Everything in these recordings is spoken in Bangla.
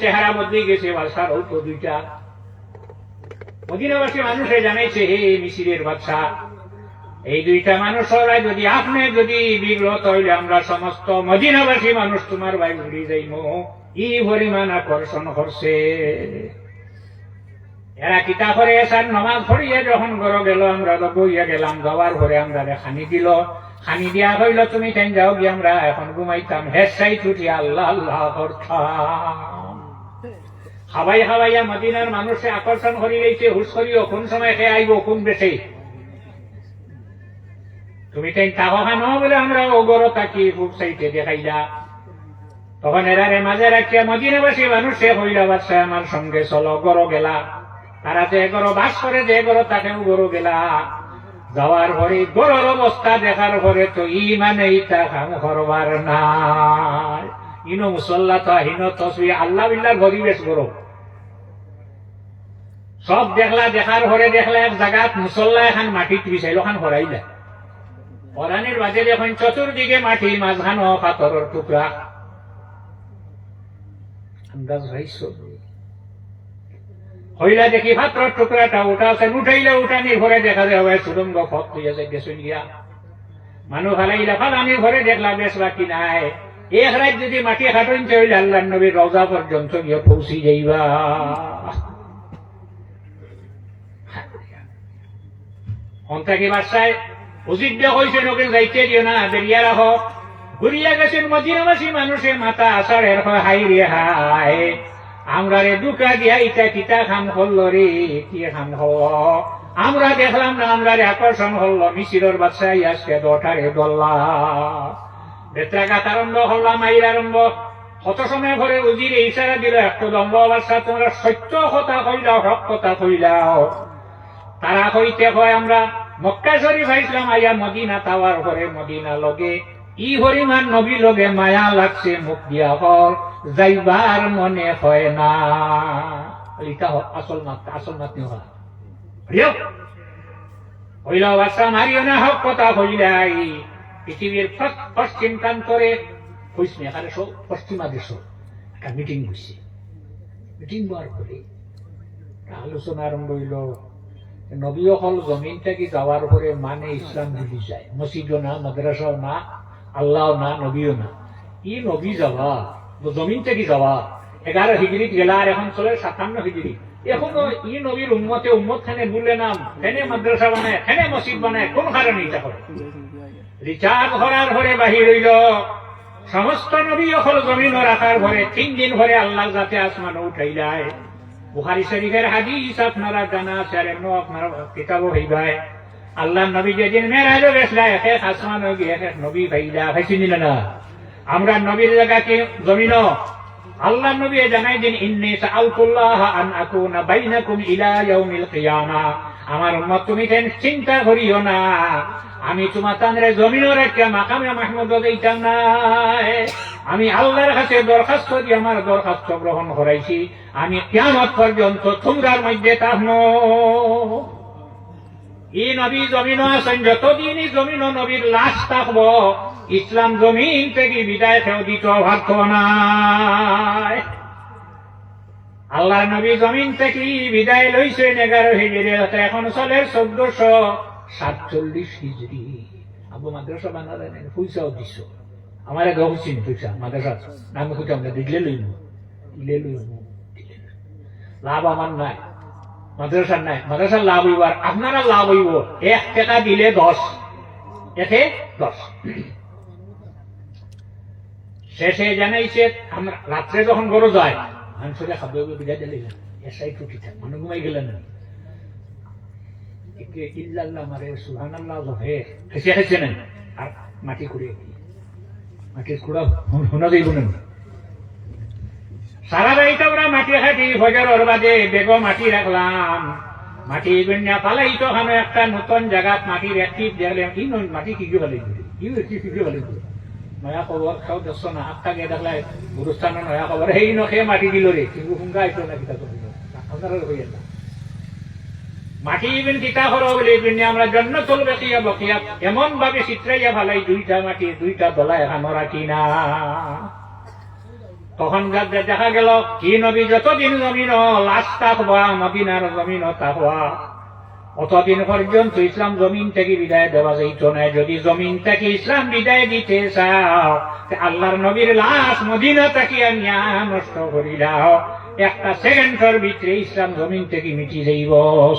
চেহারা বদলে গেছে, বাদশার তো দুইটা। মদিনাবাসী মানুষে জানাইছে, হে মিশরের বাদশা, এই দুইটা মানুষ যদি আপনি যদি বিব্রত হইলে আমরা সমস্ত মদিনাবাসী মানুষ তোমার ভাই ঘুরি যাইব, ই পরিমাণ আকর্ষণ করছে। এরা কিতা করে স্যার নমাজ পড়িয়ে যখন ঘর গেল, আমরা তো বইয়া গেলাম, যাওয়ার পরে আমরা খানি দিল, খানি দিয়া হইল তুমি কেন যাও গিয়ে আমরা এখন ঘুমাইতাম, হেসাই ছুটি আল্লাহ আল্লাহ করতাম। হাবাই হাবাইয়া মদিনার মানুষে আকর্ষণ করি রয়েছে, হুস করিও কোন সময় খেয়ে আইব কোন বেশে, তুমি কেন তাহ খানো বলে আমরা ওগর তাকি খুব সাইতে দেখাইলা। তখন এরারে মাঝে রাখিয়া মদিনাবাসী মানুষে হইলা, বাদশা আমার সঙ্গে চলো, গরো গেলা। তারা যে গরো বাস করে, যে গরো তাকেও গরো গেলা। যাওয়ার পরে গরুর অবস্থা দেখার পরে তো ইমানে ইটা কাম করবার নাই। ইনো মুসল্লা তো হিন তসবি আল্লাহ বিল্লাহ গরিবেশ গরো সব দেখলা। দেখার পরে দেখলা এক জায়গাত মুসল্লা এখন মাটিত বিছাইল, ওখান হরাইলা। হরানির বাজে যখন চতুর্দিকে মাটি, মাঝখানো পাথরের টুকরা। আন্দাজ ভাইছ হইলা দেখি পাথরের টুকরাটা উঠাছেন, উঠাইলে উঠানির ঘরে দেখা যায় সুরঙ্গ ফত হইয়াছে গেছুন গিয়া। মানুষ ফালাইলা, ফালানির ঘরে দেখলা বেশ বাকি নাই। এক রাত যদি মাটি খাটইতে হইলে আল্লাহ নবীর রওজা পর্যন্ত গিয়ে পৌঁছি যাইবা। অন্তাকি বাসায় উচিত হয়েছে নকে যাইতে দিও না, বেরিয়া রাখো। ঘুরিয়া গেছেন মদিনাবাসী মানুষে মাথা আসার এর হাই রে হাই, আমরা রে দুকা দিয়া ইটা কিতা খাম হল রে, কি খাম হল আমরা দেখলাম না, আমরা রে আকর্ষণ হল। মিশিরের বাদশাহ আজকে দোটারে দল্লা, বেত্রাঘাত আরম্ভ হল্লা, মাইর আরম্ভ। কত সময় ঘরে উজিরে ইশারা দিল, একটু দম্ব বাদশাহ তোমরা সত্য কথা কইলাও, হক কথা কইলাও। তারা কইতে হয় আমরা মক্কা শরীফ আইসলাম, আইয়া মদিনা তাওয়ার ঘরে মদিনা লগে ই হরিমান নবী লগে মায়া লাগছে, মুখ দিয়া হল যাইবার মনে হয় না। এটা আসল মাত, আসল মাত নিও হইল বাদশা মারিও না, হক কথা হইলাই। পৃথিবীর পশ্চিম প্রান্তরে হইস এখানে পশ্চিমা দেশ একটা মিটিং হয়েছে। মিটিং হওয়ার পরে আলোচনা আরম্ভ হইল, নবী হল জমিনটা কি যাওয়ার পরে মানে ইসলাম ভুলি যায়, মসজিদও না, মাদ্রাসাও না, আল্লাহ না, নবীও না। ই নবী যাওয়া জমিনটা কি যাওয়া 11 হিজরিত গেলা, আর এখন চলে 57 হিজরি। এখনো ই নবীর উম্মতে উম্মত খানে ভুলে নাম, খেনে মাদ্রাসা বানায়, খেনে মসজিদ বানায়, কোন কারণে এটা করে? রিচার্জ করার ঘরে বাহির হইল, সমস্ত নবী হল জমিন রাখার ঘরে 3 দিন ঘরে আল্লাহ যাতে আসমান উঠাইলায়। বুখারী শরীফের হাদিস আপনারা জানা আছে, আর এমন আপনারা কিতাবও হইবায়। আল্লাহ নবী যেদিন মেরাজে গেছলা, এক আসমান গিয়ে এক নবী ভাইলা ভাইছি নিল না। আমরা নবীর জায়গাকে জমিন আল্লাহ নবী জানাই দিন, ইন্নী সাআলতুল্লাহ আন আকুনা বাইনাকুম ইলা ইয়াউমিল কিয়ামা। আমার উম্মত তুমি কেন চিন্তা করিও না, আমি তোমার তানরে জমিনের একটা মাকামে মাহমুদ দিতাম না। আমি আল্লাহর কাছে দরখাস্ত দিয়ে আমার দরখাস্ত গ্রহণ করাইছি, আমি কিয়ামত পর্যন্ত তোমরার মধ্যে থাকবো। এই নবী জমিন আছেন, যতদিনই জমিন নবীর লাশ থাকবো, ইসলাম জমিন থেকে বিদায় কেউ দিত ভাগ্য নাই। আল্লাহ নবী জমিন থেকে বিদায় লইছেন 11 হিজরি, এখন চলে 1447 হিজরি। আবু মাদ্রাসা বানালেন, পয়সাও দিছ আমার গহসিন পয়সা মাদ্রাসা নাম খুঁজে আমরা দিলে লইব, দিলে লইব, লাভ আমার নাই, মাদ্রাসার নাই। মাদ্রাসার লাভ হইব, আর আপনারা লাভ হইব 1 টাকা দিলে 10, 10। শেষে জানাইছে আমরা রাত্রে যখন গরু যায়, মানুষের খাদ্য বিদায় দিলে এসাই টুটি থাক, মানে ঘুমাই গেলেন না। ইল্লাল্লাহ মারে সুবহানাল্লাহ হে খেসে খেসে নেন, আর মাটি কুড়ে মাটির কুড়া শোনা যাইব না। সারা রাইতে আমরা মাটি খাটি, ফজরের বাদে বেগ মাটি রাখলাম, মাটি গন্যা ফালাই তো খানো একটা নতুন জায়গাত মাটির একটি দেখলাম, কি মাটি কি কি ফালাই কি ফালাই নয়া খবর খাও দেখছো না, আটটাকে দেখলাই গুরুস্থান নয়া খবর, সেই নখে মাটি দিল রে, কিন্তু শুনকা আইতো না কিতা আপনারা হইয়া না। মাটি ইবেন কিতা করো বলে ইবেন আমরা জান্নাতুল বাকিয়া বাকিয়া এমন ভাবে চিত্রাইয়া ফালাই, 2টা মাটি 2টা দলা এখানো রাখি না। তখন দেখা গেল কি নবী যতদিন জমিন লাশ তাকবা মদিনার জমিন তাকবা অতদিন পর্যন্ত ইসলাম জমিন থেকে বিদায় দেওয়া যাইত না। যদি জমিন থেকে ইসলাম বিদায় দিতে চাও আল্লাহর নবীর লাশ মদিনা থেকে নিয়া নষ্ট করি দাও, একটা সেকেন্ডের ভিতরে ইসলাম জমিন থেকে মিটি যাইব।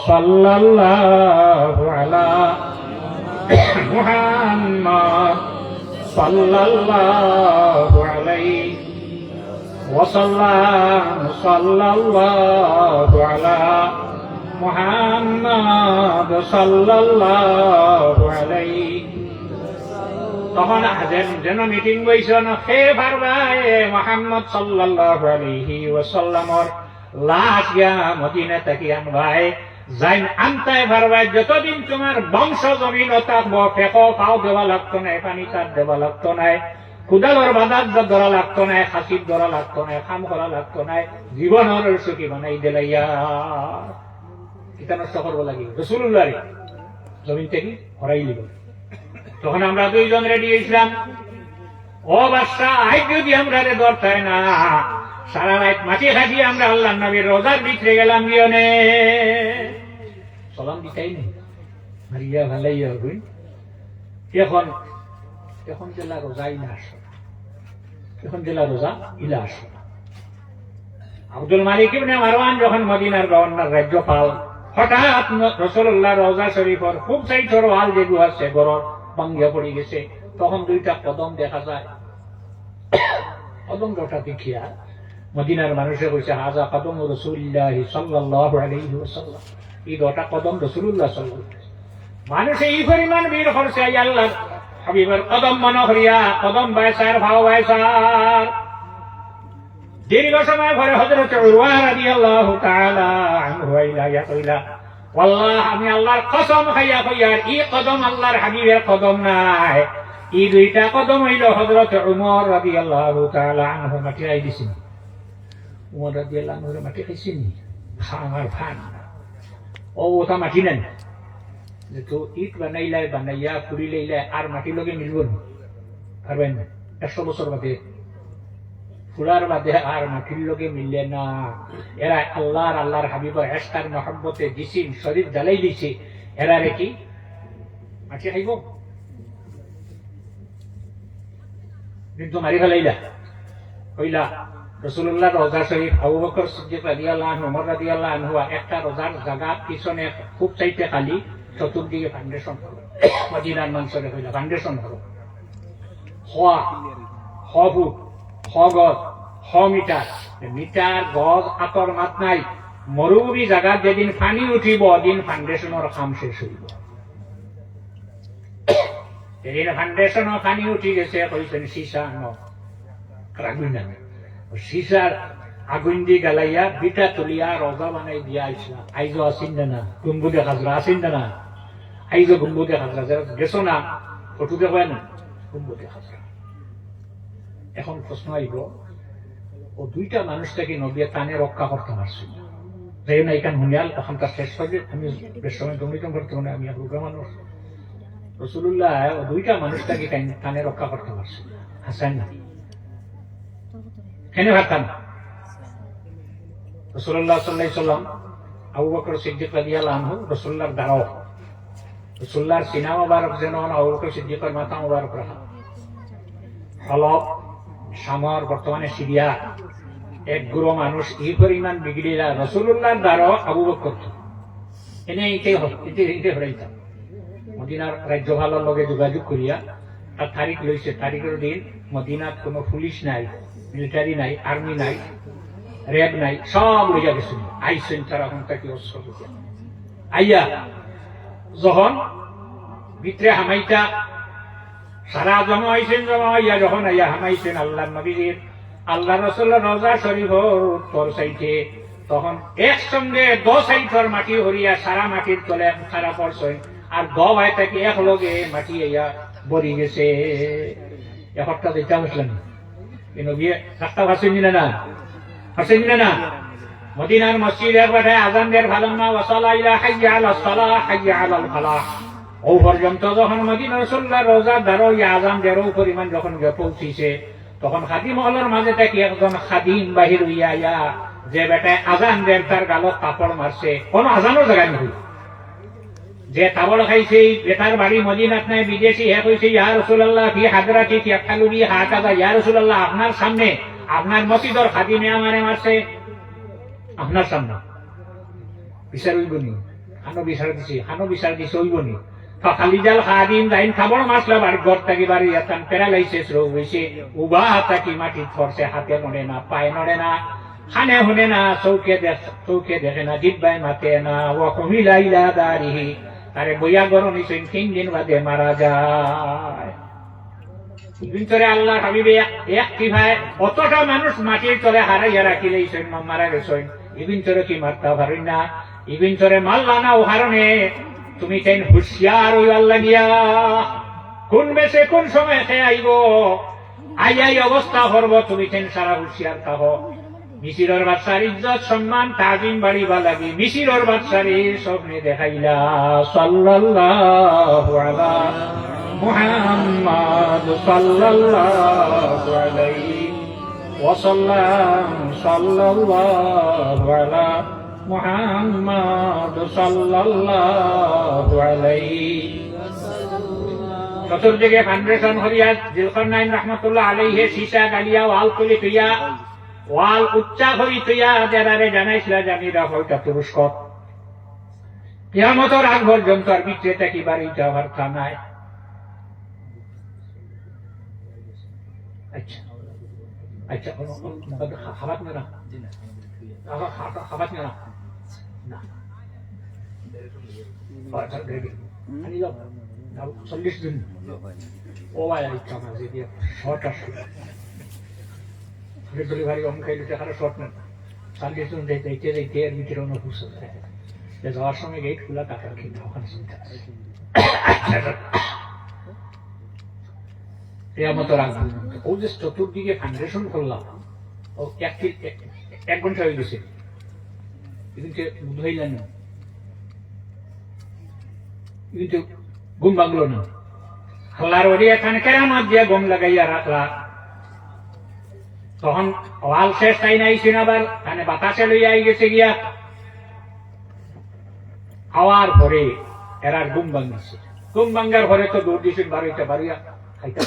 সাল্লাল্লাহু আলা মুহাম্মদ সাল্লাল্লাহু আলাইহি ওয়াসাল্লাম সাল্লাল্লাহু আলা মুহাম্মদ সাল্লাল্লাহু আলাইহি। তখন যেন মিটিং বইছেন সে পারবাই মুহাম্মদ সাল্লাল্লাহু আলাইহি ওয়াসাল্লামর লাশ গিয়া মদিনা থেকে আনবাই যাই আনতাই পারবাই। যতদিন তোমার বংশ জমিন থাকবো ফেঁকো খাও দেওয়া লাগতো নাই, পানি চার দেওয়া লাগতো নাই, কুদালর বাদাত ধরা লাগতো নাই, খাসির ধরা লাগতো নাই, খাম করা লাগতো নাই, জীবনের সুখী বানাই দিলাইয়া কিতা নষ্ট করবো লাগি রাসূলুল্লাহ জমিন থেকে হরাই লিব। তখন আমরা দুইজন রেডি হয়েছিলাম, ও বাদশা আজ যদি আমরা ধরতাই না সারা রাত মাটি খাটি আমরা আল্লাহ নবীর রোজার ভিতরে গেলাম গিয়নে সালাম দিতাই নেই মারিয়া ভালাইয়া হই। এখন এখন জেলা রোজা ইলা আসো, এখন জেলা রোজা ইলা আসো। আব্দুল মালিক ইবনে মারওয়ান যখন মদিনার গভর্নর রাজ্যপাল, হঠাৎ রাসূলুল্লাহ রওজা শরীফের খুব সাইডর ওয়াল যেগুলো আছে গরর ভাঙ্গিয়া পড়ে গেছে। তখন দুইটা কদম দেখা যায়। কদম দুটা দেখিয়া মদিনার মানুষে কইছে হাজা কদম রাসূলুল্লাহ সাল্লাল্লাহু আলাইহি ওয়াসাল্লাম, এই দুটা কদম রাসূলুল্লাহ সাল্লাল্লাহু আলাইহি ওয়াসাল্লাম। মানুষে এই পরিমাণ বীর করছে আল্লাহ হাবিবের কদম মনে করিয়া কদম বাইসার ভাও বাইসার। দীর্ঘ সময় পরে হযরত উরওয়া রাদিয়াল্লাহু তাআলা আনহু ইয়া কইলা ওয়াল্লাহ আমি আল্লাহর কসম খাইয়া কইয়ার এই কদম আল্লাহর হাবিবের কদম নাই, এই দুইটা কদম হইল হযরত উমর রাদিয়াল্লাহু তাআলা আনহু মাটি আই দিছেন। উমর রাদিয়াল্লাহু আনহু মাটি খাইছেন খামার ফান ও ওটা মাটি নেন যে তো ইট বানাইলাই বানাইয়া পুরি লইলাই আর মাটি লগে মিলব না পারবেন না। 100 বছর বাদে ফুলার বাদে আর মাটির লগে মিললে না। এরা আল্লাহর হাবিবের ইশকার মহব্বতে জিসিম শরীর জ্বালাই দিছে, এরা রে কি মাটি খাইব? কিন্তু মারি ফেলাইলা কইলা রাসূলুল্লাহ রওজা শরীফ আবু বকর সিদ্দিক রাদিয়াল্লাহু আনহু ওমর রাদিয়াল্লাহু আনহু একটা রোজার জায়গা পিছনে খুব চাইতে খালি, চতুর্দিকে ফাউন্ডেশন করো। মদিনার মানুষরে কইলা ফাউন্ডেশন করো, হওয়া ফুট গজ মিটার মিটার গজ আতর মাত নাই। মরুভূমি জায়গা যেদিন পানি উঠিব দিন ফাউন্ডেশনের কাম শেষ হইব। যেদিন ফাউন্ডেশনের পানি উঠি গেছে কইছেন সীসা রাগুন না, সীসার আগুন দিয়ে গালাইয়া বিটা তুলিয়া রোজা বানাই দিয়া আইসা। আইজো আসিন না গুম্বুদে খাজরা আসিন না, আইজো গুম্বুদে খাজরা গেছো না ফটুকে কয় না গুম্বুদে খাজরা। এখন প্রশ্ন আইব ও দুইটা মানুষটাকে নবিয়া টানে রক্ষা করতে পারছি যাই না এখান হুনিয়াল তখন তার শেষ হবে। আমি বেশ সময় দমিতম করতে মানে আমি রোগা মানুষ। রাসূলুল্লাহ ও দুইটা মানুষটাকে টানে রক্ষা করতে পারছি হাসান না কেন পারতাম? রাসূলুল্লাহ সাল্লাল্লাহু আলাইহি ওয়াসাল্লাম আবু বকর সিদ্দিক রাদিয়াল্লাহু আনহু রাসূলুল্লাহর দাঁড়াও, রাসূলুল্লাহর সিনা মোবারক যেন আবু বকর সিদ্দিকের মাথা মোবারক রাখা। হলফ শামর বর্তমানে সিরিয়া এক গুরু মানুষ এই পরিমাণ বিগড়িলা রাসূলুল্লাহর দ্বারা আবু বকর এনে ইতে হরাইতাম। মদিনার রাজ্যপালের লগে যোগাযোগ করিয়া তার তারিখ লইছে, তারিখের দিন মদিনাত কোনো পুলিশ নাই, মিলিটারি নাই, আর্মি নাই, র্যাব নাই, সব লইয়া গেছিল। আইসেন তারা এখন তাকে অস্ত্র আইয়া যখন ভিতরে হামাইটা সারা জমা হয়েছেন, জমা হইয়া যখন আইয়া হামাইছেন আল্লাহ নবীর আল্লাহ রাসূলের রওজা শরীফের উত্তর সাইডে, তখন একসঙ্গে 10 সাইডের মাটি হরিয়া সারা মাটির তলে সারা পড়ছেন আর 10 ভাই থেকে এক লগে মাটি আইয়া বরি গেছে। একটা দেখতে বসলেন নবী রাস্তা ভাসেন না হাসেন না মদিনার মসজিদ একবারে আযান দের ফালাম্মা ওয়াসালা ইলা হাইয়া আলাস সালাহ হাইয়া আলাল ফালাহ ও পর্যন্ত যখন মদিনা রাসূলুল্লাহ রওজা দ্বারা আযান দেরও পরিমাণ যখন পৌঁছিছে তখন খাদিম হলের মাঝে থেকে একজন খাদিম বাহির হইয়া আইয়া যে বেটায় আজান দেন তার গালত কাপড় মারছে, কোন আজানও জায়গায় নই, যে তাবড় খাইছে বেটার বাড়ি মদিনাত নাই বিদেশি, হে কইছে ইয়া রাসূলুল্লাহ ফি হাদরাতি ইয়াফালুনি হাকাযা, ইয়া রাসূলুল্লাহ আপনার সামনে আপনার মসজিদের খাদিমে আমারে মারছে, আপনার সামনে বিচার হইবনি, খানো বিচার দিছি, খানো বিচার দিছে হইবনি। খালিজাল খাদিম যাইন খাবড় মাসলা বাড়ি ঘর থাকি বাড়ি এতান প্যারালাইসিস রোগ হয়েছে, উবা থাকি মাটি ধরছে, হাতে নড়ে না, পায়ে নড়ে না, খানে শুনে না, চৌকে দেখে না, জিব্বাই মাতে না, ও কমিলা ইলা দারিহি, তারে বইয়া গরম নিছেন 3 দিন বাদে মারা যায়। ভিতরে আল্লাহ হাবিবে একটি ভাই অতটা মানুষ মাটির তলে হারাইয়া রাখি লইছেন, মারা গেছেন, ইভিনচরে কি মারতে পারেন না, ইভিনচরে মারলা না ও হারণে তুমি কেন হুঁশিয়ার ওই আল্লাহ গিয়া কোন বেশে কোন সময় খেয়ে আইব, আই অবস্থা করব, তুমি কেন সারা হুঁশিয়ার থাক। মিশিরের বাদশার ইজ্জত সম্মান তাজিম বাড়িবা লাগি মিশিরের বাদশারে স্বপ্নে দেখাইলা সাল্লাল্লাহু আলা মুহাম্মাদ সাল্লাল্লাহু আলাইহি ওয়াসাল্লাম সাল্লাল্লাহু আলা মুহাম্মাদ সাল্লাল্লাহু আলাইহি। চতুর্দিকে ফাউন্ডেশন হরিয়া জিলকারনাইন রাহমাতুল্লাহ আলাইহি সীসা গালিয়া ওয়াল তুলি তুইয়া ওয়াল উচ্চা হই তুইয়া যারারে জানাইছিলা জানিরা হইতা তুরস্ক কিয়ামতের আগ পর্যন্ত আর বিক্রেতা কি বাড়ি যাওয়ার তা নাই। আচ্ছা আচ্ছা খাবার না খাবার না না 40 দিন ও ভাই ইচ্ছা মাঝে দিয়ে শর্ট আসে ডেলিভারি অন খাইলে টাকাটা শর্ট না 40 দিন যাইতে যাইতে এর ভিতরে অন্য ফুসল থাকে যাওয়ার সময় গেট খোলা টাকার কিনা ওখানে চিন্তা আছে। কিয়ামতের আগ ও যে চতুর্দিকে ফাউন্ডেশন করলাম ও 1 ঘন্টা হয়ে গেছে কিন্তু বুঝাইলেন না, কিন্তু ঘুম ভাঙলো না। আল্লাহর ওলি এখানে কেরামত দিয়ে ঘুম লাগাইয়া রাখলা, তখন ওয়াল শেষ তাই নাইছেন, আবার এখানে বাতাসে লইয়া গেছে গিয়া খাওয়ার পরে এরার ঘুম ভাঙছে। ঘুম ভাঙ্গার পরে তো দৌড় দিয়েছেন বাড়িটা বাড়িয়া খাইতাম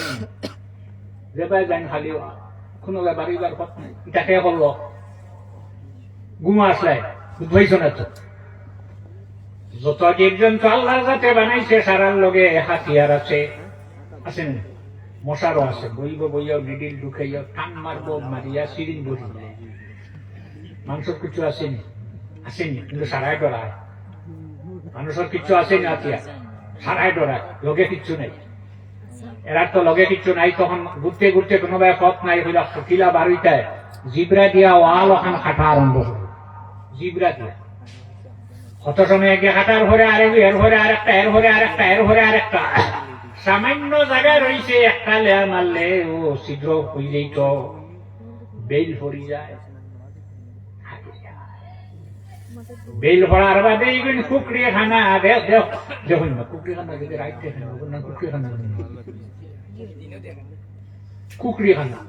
যে ভাই যান খালি কোনো বাড়িবার এটা কে করলো ঘুম আসলে বুঝবাইছ না তো। যত জীবজন্তু আল্লাহর যাতে বানাইছে সারার লগে হাতিয়ার আছে আছেন, মশারও আছে, বইব বইয়াও নিডিল ঢুকাইয়া টান মারবো মারিয়া সিরিন বসি যায়, মানুষের কিছু আসেনি আসেনি কিন্তু সারাই ডরায়, মানুষের কিছু আসেনি হাতিয়ার সারাই ডরায়, লগে কিচ্ছু নাই। এরা তো লগে কিচ্ছু নাই, তখন ঘুরতে ঘুরতে কোনো পথ নাই হইলা কিলা বাড়িটায় জিব্রা দিয়া ওয়াল ওখান খাটা আরম্ভ হল, জিব্রা দিয়া কত সময় একে খাটার ঘরে আরেক এর ঘরে আরেকটা এর ঘরে আরেকটা এর ঘরে আরেকটা, সামান্য জায়গায় রয়েছে একটা লেয়ার মারলে ও শীঘ্র হয়ে যেত, বেল পড়ি যায়, বেল পড়ার বাদে ইভেন কুকড়িয়ে খানা দেখুন না, কুকড়ি খানা যদি রাইট দেখেন না, কুকড়ি খানা কুকড়ি খানা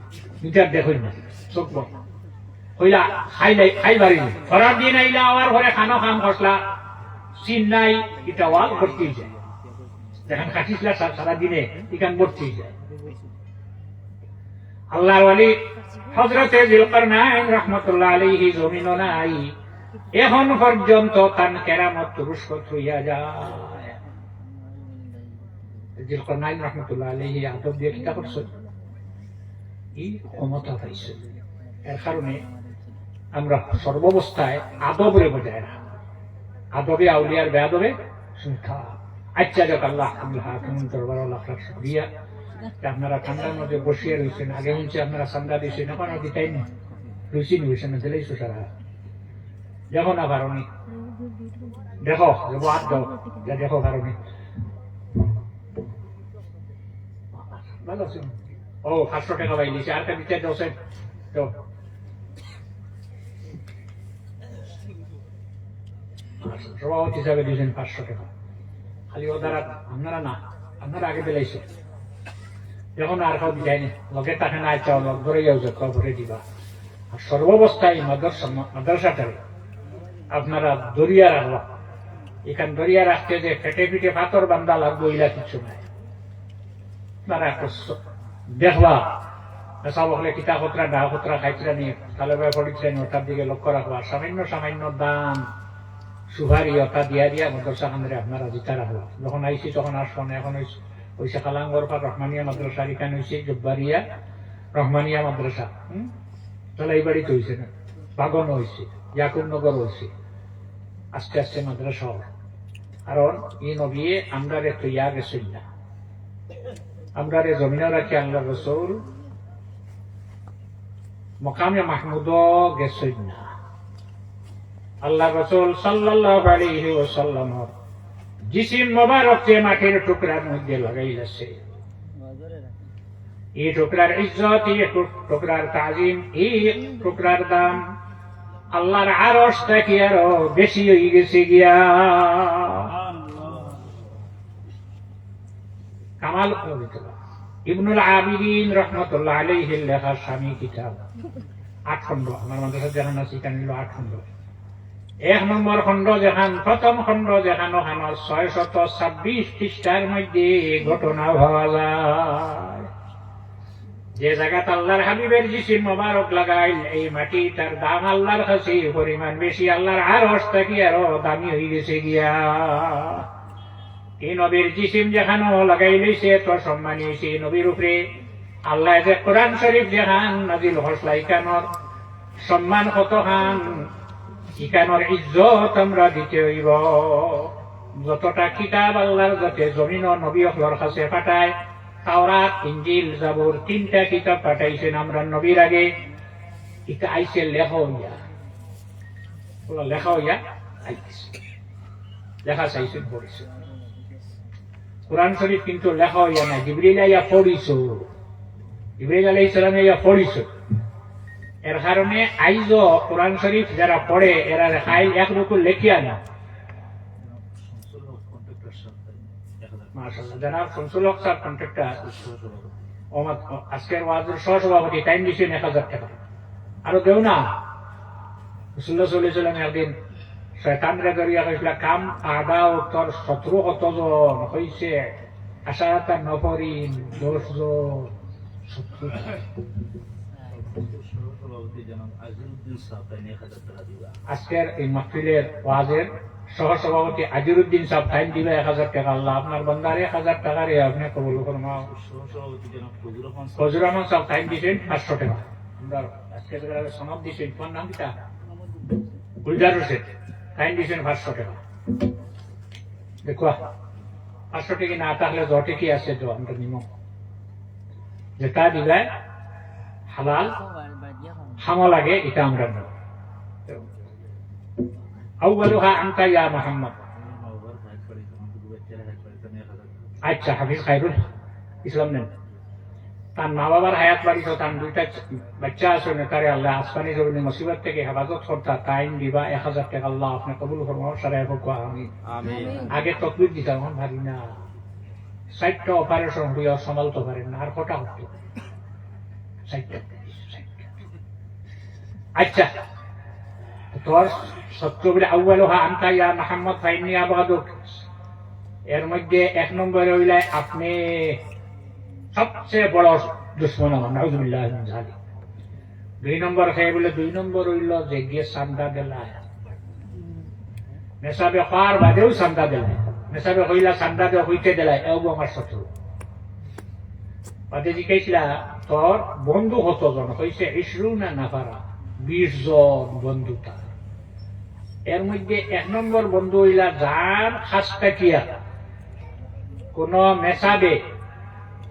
মিটার দেখুন না চোখ হইলা খাই বাড়ি খরার দিন আইলা আমার ঘরে খানো খাম খসলা চিন নাই, এটা ওয়াল ভর্তি যায়, যেখান খাটিছিলা সারাদিনে এখান ভর্তি যায়। আল্লাহর ওয়ালি হযরতে যুলকারনাইন রাহমাতুল্লাহ আলাইহি জমিনও নাই, এখন পর্যন্ত তার কেরামত তুরস্ক হইয়া যায়। যুলকারনাইন রাহমাতুল্লাহ আলাইহি আদব দিয়ে কিতাব করছেন, এই ক্ষমতা পাইছে, এর কারণে আমরা সর্বাবস্থায় আদবরে বজায় রাখা, আদবে আউলিয়ার বেআদবে সংখ্যা। আচ্ছা যাক আল্লাহ দরবার লাখ লাখ শুকরিয়া, আপনারা ঠান্ডার মধ্যে বসিয়ে রয়েছেন, আগে হচ্ছে আপনারা ঠান্ডা দিয়েছেন, এখন আর দিতাই না রুচি নিয়েছেন না দিলেই সারা দেখো না কারণে দেখো হাত দাও দেখো কারণে ভালো আছেন। ও 500 টাকা পাই দিয়েছে, আর কা বিচার দোষেন তো সভাপতি হিসাবে দিয়েছেন 500 টাকা, খালি ও দ্বারা আপনারা না, আপনারা আগে বেলাইছে যখন আর কাউ দিযাই না লগে তাকে না চাও লগ ধরে যাও যে খবরে দিবা আর সর্বাবস্থায় মাদ্রাসাটারে আপনারা দরিয়া রাখবা এখান দরিয়া রাখতে যে ফেটে ফিটে পাথর বান্ধা লাগবো ইলা কিছু নাই আপনারা দেখবা সব হলে কিতাপত্রা ডাকত্রা খাইতরা নিয়ে তাহলে পড়িছিলেন ওটার দিকে লক্ষ্য রাখবা সামান্য সামান্য দাম সুভারি ওটা দিয়া দিয়া মাদ্রাসা খানরে আপনারা জিতা রাখবা যখন আইসি তখন আসবো না এখন ওইসে কালাঙ্গর পর রহমানিয়া মাদ্রাসা এখানে হয়েছে জব্বারিয়া রহমানিয়া মাদ্রাসা তাহলে এই বাড়িতে হয়েছে না বাগন হয়েছে ইয়াকুবনগর হয়েছে আস্তে আস্তে মাদ্রাসা হবে কারণ এই নবী আমরা তো ইয়া গেছেন না আমরা জমিনে রাখি আল্লাহ রসুল মকামে মাহমুদ গেছেন না আল্লাহ রসুল সাল্লাল্লাহু আলাইহি ওয়াসাল্লাম জিসিম মোবারক যে মাটির টুকরার মধ্যে লাগাইছে এই টুকরার ইজ্জত এই টুকরার তাজিম এই টুকরার দাম আল্লাহর আরশ থেকে আরো বেশি হয়ে গেছে গিয়া কামাল ইবনুল আবিদিন রহমতুল্লাহ আলাইহির লেখা স্বামী কিতাব 8 খণ্ড আমার মাদ্রাসা যেখান আছে সেখানে 8 খণ্ড 1 নম্বর খণ্ড যেখান প্রথম খণ্ড যেখান ওখানে 626 পৃষ্ঠার মধ্যে ঘটনা পাওয়া যায় যে জায়গাতে আল্লাহর হাবিবের জিসিম মোবারক লাগাইল এই মাটি তার দাম আল্লাহর কাছে পরিমাণ বেশি আল্লাহর আরশ থেকে আরো দামি হয়ে গেছে গিয়া এই নবীর জিসিম যেখানে লাগাইলেছে তো সম্মানী হয়েছে নবীর উপরে আল্লাহ যে কোরআন শরীফ যেখান নাজিল হসলা ইকানোর সম্মান কত খান ইকানোর ইজ্জত আমরা দিতে হইব যতটা কিতাব আল্লাহর যাতে জমিন নবী হলর কাছে পাঠায় তাওরাত ইনজিল জাবুর 3টা কিতাব পাঠাইছেন আমরা নবীর আগে এটা আইছে লেখা হইয়া আইছে লেখা চাইছেন পড়িছে কোরআন শরীফ কিন্তু লেখা হইয়া না জিবরিল আইয়া পড়িছো জিবরিল আলাইহিস সালাম আইয়া পড়িছো এর কারণে আইজ কোরআন শরীফ যারা পড়ে এরা খাইল এক রকম লেখিয়া না মাশাআল্লাহ জানাব শামসুল হক স্যার কন্ট্রাক্টর আজকের ওয়াজের সহসভাপতি টাইম দিয়েছেন 1000 টাকা আরো দেও না রাসূলুল্লাহ সাল্লাল্লাহু আলাইহি ওয়াসাল্লাম একদিন শয়তানরে ধরিয়া কইলা কাম আদা উত্তর 17 কতজন হইছে আশারাতা নফরিন 10 জন 70 আজকের এই মাহফিলের ওয়াজের সহসভাপতি আজিরউদ্দিন সাহেব টাইম দিবে 1000 টাকা আল্লাহ আপনার বান্দার 1000 টাকারে আপনি কবুল ফরমাও ফজলুর রহমান সাহেব টাইম দিয়েছেন 500 টাকা আমরা আজকে সনদ দিয়েছেন কোন নাম কিটা গুলজার হোসেন টাইম দিয়েছেন 500 টাকা দেখো 500 টাকা না থাকলে 10 টাকা আছে তো আমরা নিব যেটা দিবে হালাল হামা লাগে এটা আমরা নেব أولها أنت يا محمد আচ্ছা হাফিজ খায়রুল ইসলাম নেন তার মা বাবার হায়াত বাড়িত তার 2টা বাচ্চা আছে তারে আল্লাহ আসমানি জরুরি মুসিবত থেকে হেফাজত করতা টাইম দিবা 1000 টাকা আল্লাহ আপনি কবুল ফরমাও সারাই হোক আমিন আগে তকবীর দিতাম এখন ভাবি না 60টা অপারেশন হইয়া সামালতে পারেন না আর কটা হতো 60টা আচ্ছা তোর সত্যবির আউয়ালুহা আনতা ইয়া মুহাম্মদ ফাইন্নী আবাদুক এর মধ্যে 1 নম্বরে হইলে আপনি সবচেয়ে বড় দুশমন আমার নাউজুবিল্লাহ মিন যালিক 2 নম্বর খাই বলে 2 নম্বর হইল যে গিয়ে সান্দা দেলায় মেসাবে পার বাদেও সান্দা দেলায় মেসাবে হইলা সান্দা দে হইতে দেলায় এও আমার শত্রু বাদে জিজ্ঞাসা তোর বন্ধু কতজন হইছে 20 না নাফারা 20 জন বন্ধু তার এর মধ্যে 1 নম্বর বন্ধু হইলা যার খাসটা কিয়া কোন মেসাবে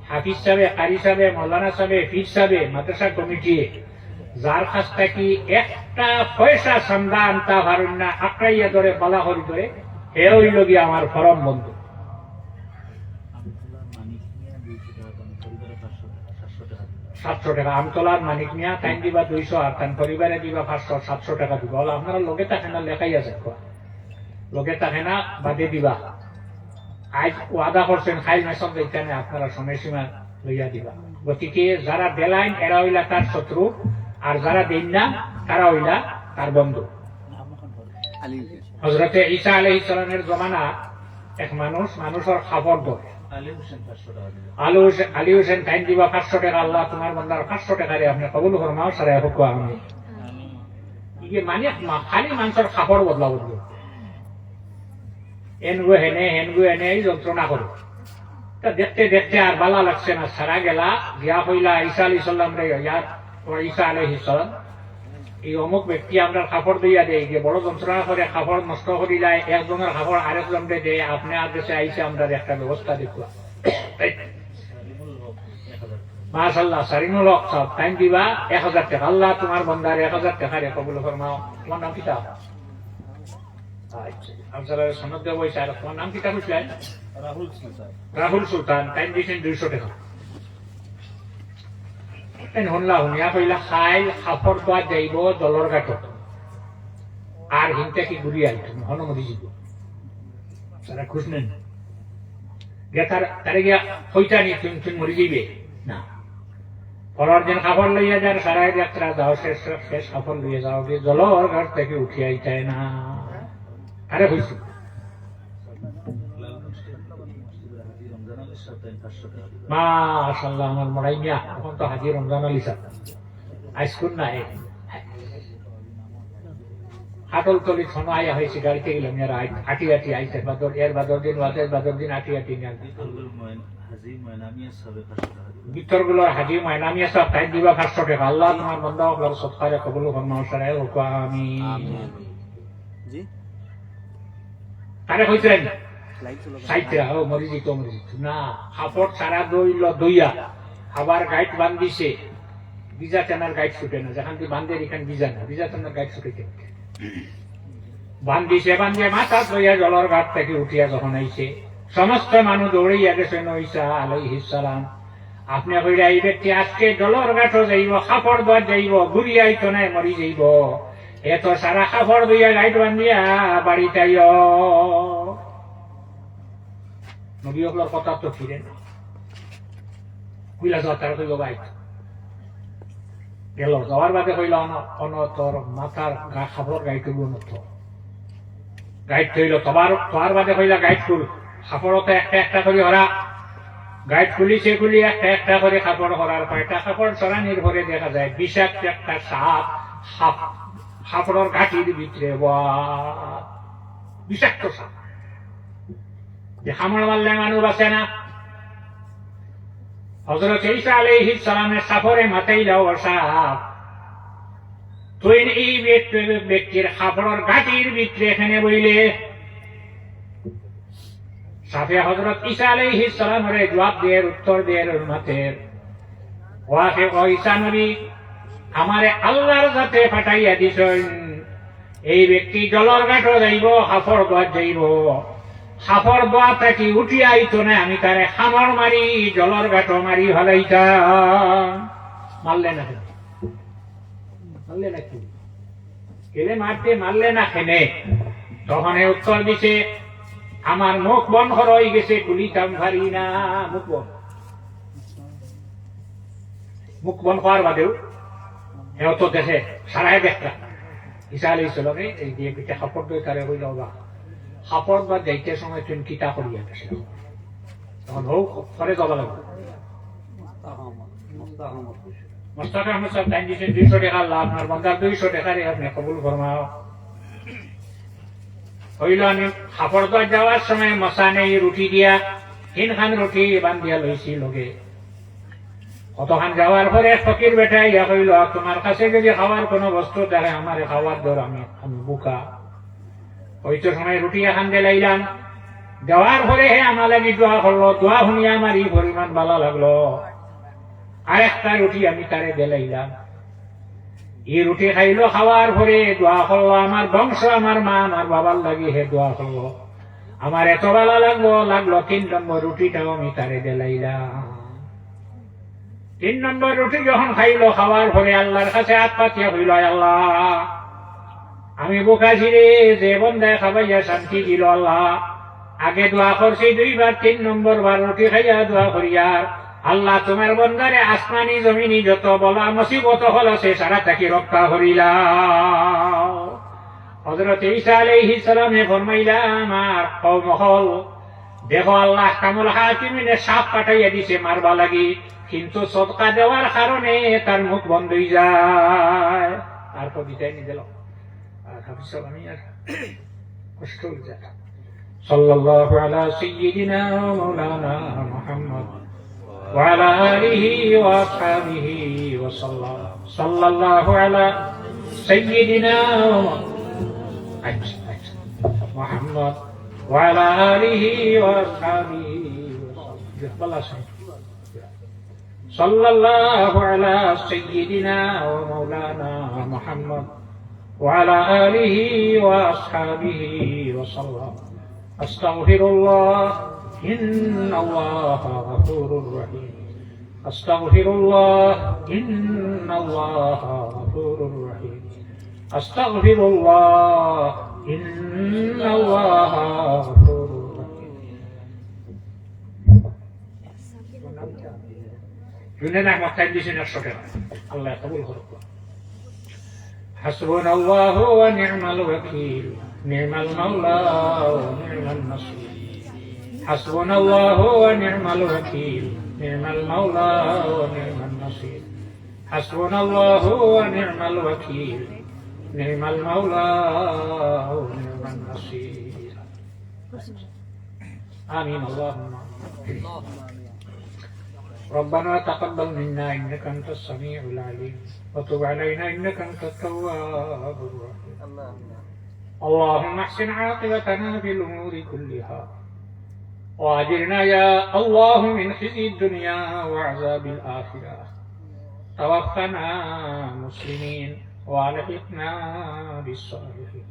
হাফিজ সাহেব কারি সাহেব মৌলানা সাহেব ফির সাহেব মাদ্রাসা কমিটি যার খাসটা কি একটা পয়সা চান্দা আনতা পারেন না আঁকড়াইয়া ধরে বালা হরি ধরে এ হইল গিয়ে আমার পরম বন্ধু 700 টাকা আমতলার মানিক মিয়া টাইম দিবা 200 আর তার পরিবারে দিবা 500 700 টাকা দিবা আপনারা লগে থাকে না লেখাই আছে লগে থাকে না বাদে দিবা আজ ওয়াদা করছেন খাইল মেসব এইখানে আপনারা সময়সীমা লইয়া দিবা। গতিকে যারা দেলাইন এরা হইলা তার শত্রু, আর যারা দেন না তারা হইলা তার বন্ধু। হযরতে ঈসা আলাইহিস সালামের জমানা এক মানুষের খাবার ধরে আলী হোসেন টাইম দিবা 500 টাকা, আল্লাহ তোমার বান্দার 500 টাকা রে আপনি কবুল ফরমাও সারাই হোক। আমি ইয়ে মানে খালি মানুষের খাবার বদলা বদল হেনগু হেনে এই যন্ত্রণা করো। তা দেখতে দেখতে আর ভালো লাগছে না, সারা গেলা গিয়া কইলা ঈসা আলাইহিস সালাম রে, ইয়ার ঈসা আলাইহিস সালাম এই অমুক ব্যক্তি আমরা কাপড় দিয়া দেয়, যে বড় যন্ত্রণা করে কাপড় নষ্ট করিলাই, একজনের কাপড় আরেকজনকে দেয়, আপনি আর দেশে আইসে আমরা একটা ব্যবস্থা দেখলাম। মাশাআল্লাহ, সারিনুল হক সাহেব টাইম দিবা 1000 টাকা, আল্লাহ তোমার বান্দার 1000 টাকা রে কবুল ফরমাও। তোমার নাম কিতা? আপনারা সনদ দেওয়া হয়েছে। আর তোমার নাম কিতা বুঝলেন? রাহুল সুলতান। টাইম দিয়েছেন 200 টাকা। হনলা হুনিয়া কইলা খাইল খাপড় দোয়া যাইব জলর ঘাটত, আর হিনটা কি ঘুরি আইত হনমদি যাব সারা খুশ নেন তারে গিয়া হইতা নি তুমি মরি যাইবে না। পরের দিন খাবার লইয়া যার সারা যাত্রা যাও, শেষ খাবার লইয়া যাও, জলর ঘাট থেকে উঠি আইতায় না। আরে হইছি মাশাআল্লাহ, আমার মরাই মিয়া এখন তো হাজি রমজান আলী সাহেব আইসকুন না হাটল তলি ছনো আয়া হয়েছে, গাড়িতে গেলাম আটি আটি আইসে বাদর এর বাদর দিন আটি আটি ভিতর গুলোর হাজি ময়নামিয়া সব তাই দিবা 500 টাকা, আল্লাহ তোমার বন্ধা হল সৎকারে কবুল ফরমাও সারাই হোক আমিন। আরে হইছেন সাইটরা ও মরি যেত না, কাপড় সারা দইয়া আবার গাইড বান্ধিছে, বিজা টানার গাইড ছুটে না, যেখান থেকে বান্ধে এখানে বিজা না, বিজা টানার গাইড ছুটে বান্ধিছে, বান্ধিয়ে মাথা লইয়া জলর ঘাট থেকে উঠিয়া যখন আইছে, সমস্ত মানুষ দৌড়াইয়া গেছেন ঈসা আলাইহিস সালাম। আপনি কইরা এই ব্যক্তি আজকে জলর ঘাটও যাইব, কাপড় দোয়া যাইব, ঘুরিয়া আইতো নাই মরি যাইব, এত সারা কাপড় দইয়া গাইড বান্ধিয়া বাড়িতে আইও। নবী হকলার কথা তো ফিরে না, কইলা যাওয়া তারা কইব বাইক গেল, যাওয়ার বাদে কইলা অন তোর মাথার গা খাবার গাইড করবো নথ গাইড থইল, তোমার বাদে কইলা গাইড কর কাপড়তে একটা করে ওরা গাইড খুলিছে, খুলি একটা করে কাপড় করার পর একটা কাপড় চড়ানির পরে দেখা যায় বিষাক্ত একটা সাপ কাপড়ের ঘাটির ভিতরে বিষাক্ত সাপ, যে হামড় মারলে মানুষ আছে না। হযরত ঈসা আলাইহিস সালামের সাফরে মাথায় যাওয়া সাপ, তুই এই ব্যক্তির কাপড়ের ঘাটির ভিতরে এখানে বইলে সাফে হযরত ঈসা আলাইহিস সালামের জবাব দিয়ে উত্তর দিয়ে মাথের ওয়াকে ও ঈসা নবী, আমারে আল্লাহর সাথে পাঠাইয়া দিছেন, এই ব্যক্তি জলর ঘাটও যাইব, কাপড় দোয়া যাইব, কাপড় দোয়া থাকি উঠিয়া আইতো না, আমি তারে খামর মারি জলর ঘাটও মারি হলাইতাম। মারলে না কি কেলে মারতে মারলে না খেনে? তখন উত্তর দিছে, আমার মুখ বন্ধ হয়ে গেছে, কুলিতাম ভারি না। মুখ বন্ধ হওয়ার বাদেও এও তো দেখে সারাই দেখতা ঈসা আলাইহিস সালামে এই দিয়ে পিঠে কাপড় দিয়ে তারে হইল বা কাপড় বা যাইতে সময় তুমি কিতা করিয়া গেছে, তখন হোক ঘরে যাবা লাগবে। মোস্তাক আহমদ সাহেব টাইম দিয়েছেন 200 টাকা, আল্লাহ আপনার বান্দার 200 টাকা রে আপনি কবুল ফরমাও। হইল আমি কাপড় দোয়া যাওয়ার সময় মশানে রুটি দিয়া 3 খান রুটি বান্ধিয়া লইছি লগে। কতখান যাওয়ার পরে ফকির বেটা ইয়া কইল, তোমার কাছে যদি খাওয়ার কোনো বস্তু থাকে আমার খাওয়ার দর, আমি বুকা হইতো সময় রুটি এখান দিয়ে লাইলাম। দেওয়ার পরে হে আমার লাগি দোয়া করলো, দোয়া শুনিয়া আমার এই পরিমাণ ভালো লাগলো, আর একটা রুটি আমি তারে দিলাইলাম। এই রুটি খাইলো, খাওয়ার পরে দোয়া করলো, আমার বংশ আমার মা আমার বাবার লাগি হে দোয়া করলো, আমার এত ভালো লাগলো 3 নম্বর রুটিটাও আমি তারে দিলাইলাম। 3 নম্বর রুটি যখন খাইলো, খাওয়ার পরে আল্লাহর কাছে হাত পাতিয়া হইল, আল্লাহ আমি বোকাছি রে, যে বন্দায় খাবাইয়া শান্তি দিল, আল্লাহ আগে দোয়া করছি 2 বার, 3 নম্বর বার রুটি খাইয়া দোয়া করিয়া আল্লাহ তোমার বন্দারে আসমানি জমিনি যত বলা মুসিবত হল সে সারা তাকে রক্ষা করিলাম। হযরত ঈসা আলাইহিস সালামে ফরমাইলা আমার কওম হল দেখো আল্লাহ কামুল হাকিমিনে সাপ পাঠাইয়া দিছে মারবা লাগি, কিন্তু সদকা দেওয়ার কারণে তার মুখ বন্ধ হয়ে যায়। আর কবিতায় নি দিল আর হাফিজ আমি আর কষ্ট হয়ে যায়। সাল্লাল্লাহু আলা সাইয়্যিদিনা মাওলানা মুহাম্মদ ওয়া আলা আলিহি ওয়া আসহাবিহি ওয়া সাল্লাম। সাল্লাল্লাহু আলা সাইয়্যিদিনা মুহাম্মদ ওয়া আলা আলিহি ওয়া আসহাবিহি ওয়া সাল্লাম। সাল্লাল্লাহু আলা সাইয়্যিদিনা ওয়া মাওলানা মুহাম্মদ ওয়া আলা আলিহি ওয়া আসহাবিহি ওয়া সাল্লাম। আস্তাগফিরুল্লাহ ইন্নাল্লাহা গফুরুর রহিম। আস্তাগফিরুল্লাহ ইন্নাল্লাহা গফুরুর রহিম। আস্তাগফিরুল্লাহ ইন্নাল্লাহা গফুরুর রহিম। জুনেদ আহমদ সাহেব দিয়েছেন 100 টাকা। আল্লাহ কবুল করুক। হাসবুনাল্লাহু ওয়া নি'মাল ওয়াকিল, নি'মাল মাওলা ওয়া নি'মান নাসির। হাসবুনাল্লাহু ওয়া নি'মাল ওয়াকিল, নি'মাল মাওলা ওয়া নি'মান নাসির। হাসবুনাল্লাহু ওয়া নি'মাল ওয়াকিল, নি'মাল মাওলা ওয়া নি'মান নাসির। আমিন আল্লাহুম্মা ربنا تقبل منا إنك أنت السميع العليم وتب علينا إنك أنت التواب الرحيم اللهم احسن عاقبتنا في الأمور كلها وأجرنا يا الله من خزي الدنيا وعذاب الآخرة توفنا مسلمين وألحقنا بالصالحين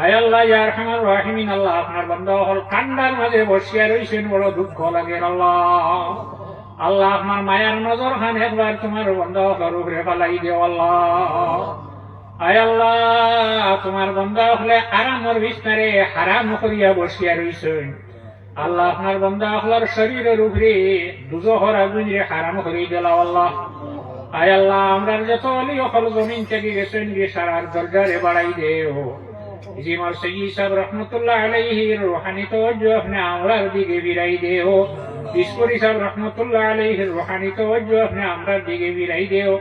আয় আল্লাহ ইয়া আরহামার রাহিমিন। আল্লাহ আপনার বান্দা হল কান্দার মাঝে বসিয়া রইছেন, বড় দুঃখ লাগে আল্লাহ। আল্লাহ আপনার মায়ার নজর খান একবার তোমার বান্দা হলের উপরে ফেলাই দেও আল্লাহ। আয় আল্লাহ তোমার বান্দা হলে আরামর বিছনারে হারাম করিয়া বসিয়া রইছেন। আল্লাহ আপনার বান্দা হলের শরীরের উপরে দুজহর আগুনরে হারাম করিয়ে দিলাও আল্লাহ। আয় আল্লাহ আমরা যত অলি হল জমিন থেকে গেছেন গিয়ে সারার দরজারে বাড়াই দেও। জিমার সৈয়দ সাহেব রহমতুল্লাহ আলাইহির রুহানি তাওয়াজ্জুহ আপনি আমরার দিকে বিরাই দেও। বিশপুরি সাহেব রহমতুল্লাহ আলাইহির রুহানি তাওয়াজ্জুহ আপনি আমরার দিকে বিরাই দেও।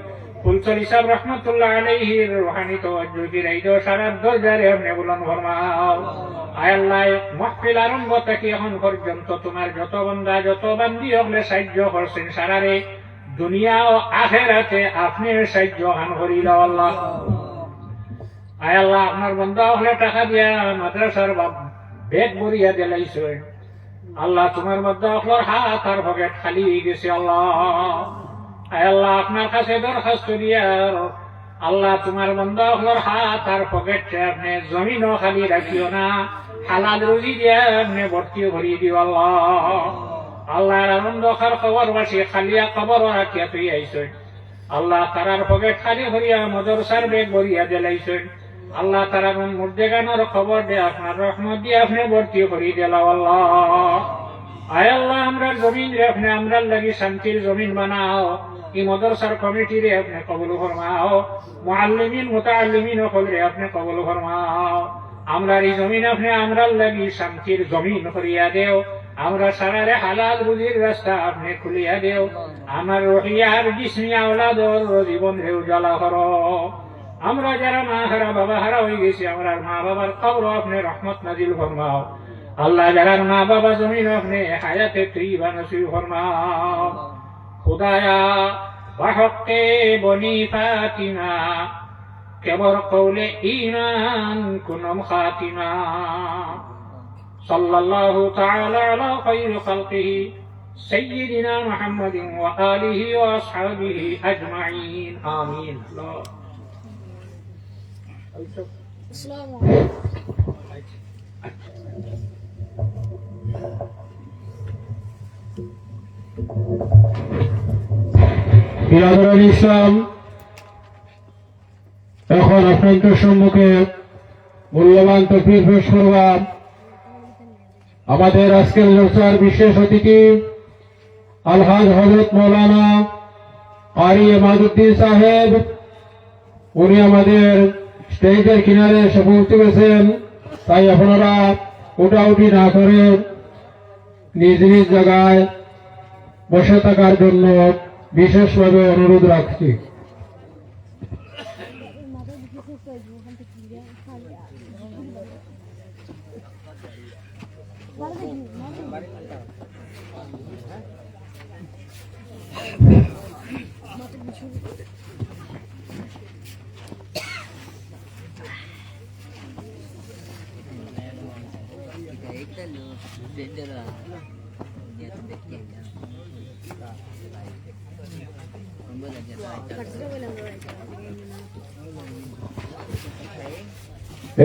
ফুলতলি সাহেব রহমতুল্লাহ আলাইহির রুহানি তাওয়াজ্জুহ বিরাই দেও। সারার দরজারে আপনি বুলন্দ ফরমাও। আয় আল্লাহ মাহফিল আরম্ভ থেকে এখন পর্যন্ত তোমার যত বান্দা যত বান্দি হলে সাহায্য করছেন সারারে দুনিয়া ও আখিরাতে আপনি সাহায্য হান করিল আল্লাহ। আয় আল্লাহ আপনার বান্দা হলে টাকা দিয়া মাদ্রাসার ব্যাগ ভরিয়া দিলাইছেন। আল্লাহ তোমার বান্দা হলোর হাত আর পকেট খালি হয়ে গেছে আল্লাহ। আয় আল্লাহ আপনার কাছে দরখাস্ত দিয়ার আল্লাহ তোমার বান্দা হলোর হাত আর পকেটে আপনি জমিনও খালি রাখিও না, হালাল রুজি দিয়া আপনি ভর্তিও ভরিয়ে দিও আল্লাহ। আল্লাহর আনন্দ খার খবর বাসি খালিয়া খবর রাখিয়া তুই আইছেন। আল্লাহ তারার পকেট খালি ভরিয়া মদরসার ব্যাগ ভরিয়া দিলাইছেন। আল্লাহ তারা মুর্দেগানোর খবর দে আপনার রহমত দিয়ে আপনি ভর্তি করি দিলাও আল্লাহ। আয় আল্লাহ আমরা জমিন রে আপনি আমরার লাগি শান্তির জমিন বানাও। এই মদরসার কমিটি রে আপনি কবুল ফরমাও। মুআল্লিমিন মুতাআল্লিমিন হলরে আপনি কবুল ফরমাও। আমরার এই জমিন আপনি আমরার লাগি শান্তির জমিন করিয়া দেও। আমরা সারারে হালাল রুজির রাস্তা আপনি খুলিয়া দেও। আমার রহিয়ার জিসমিয়া আওলাদর জীবন রে উজালা করো। আমরা যারা মা হারা বাবা হারা হয়ে গেছি আমরা মা বাবার কবর আপনি রহমত নাজিল ফরমাও। আল্লাহ যারা মা বাবা জমিন আপনি হায়াতে তৈবা নসিব ফরমাও। খুদায়া বাহকে বনি ফাতিমা কেবর কৌলে ঈমান কুনম খাতিমা। সাল্লাল্লাহু তাআলা আলা খায়রি খালকিহি সাইয়্যিদিনা মুহাম্মাদিন ওয়া আলিহি ওয়া আসহাবিহি আজমাইন। আমিন। আসসালামু আলাইকুম। ইসলাম এখন আপনাদের সম্মুখে মূল্যবান তকবীর পেশ করলাম। আমাদের আজকের জলসার বিশেষ অতিথি আলহাজ হযরত মাওলানা কারি ইমাদউদ্দিন সাহেব, উনি আমাদের স্টেজের কিনারে এসে পৌঁছে গেছেন। তাই আপনারা উঠাউঠি না করে নিজ নিজ জায়গায় বসে থাকার জন্য বিশেষভাবে অনুরোধ রাখছি।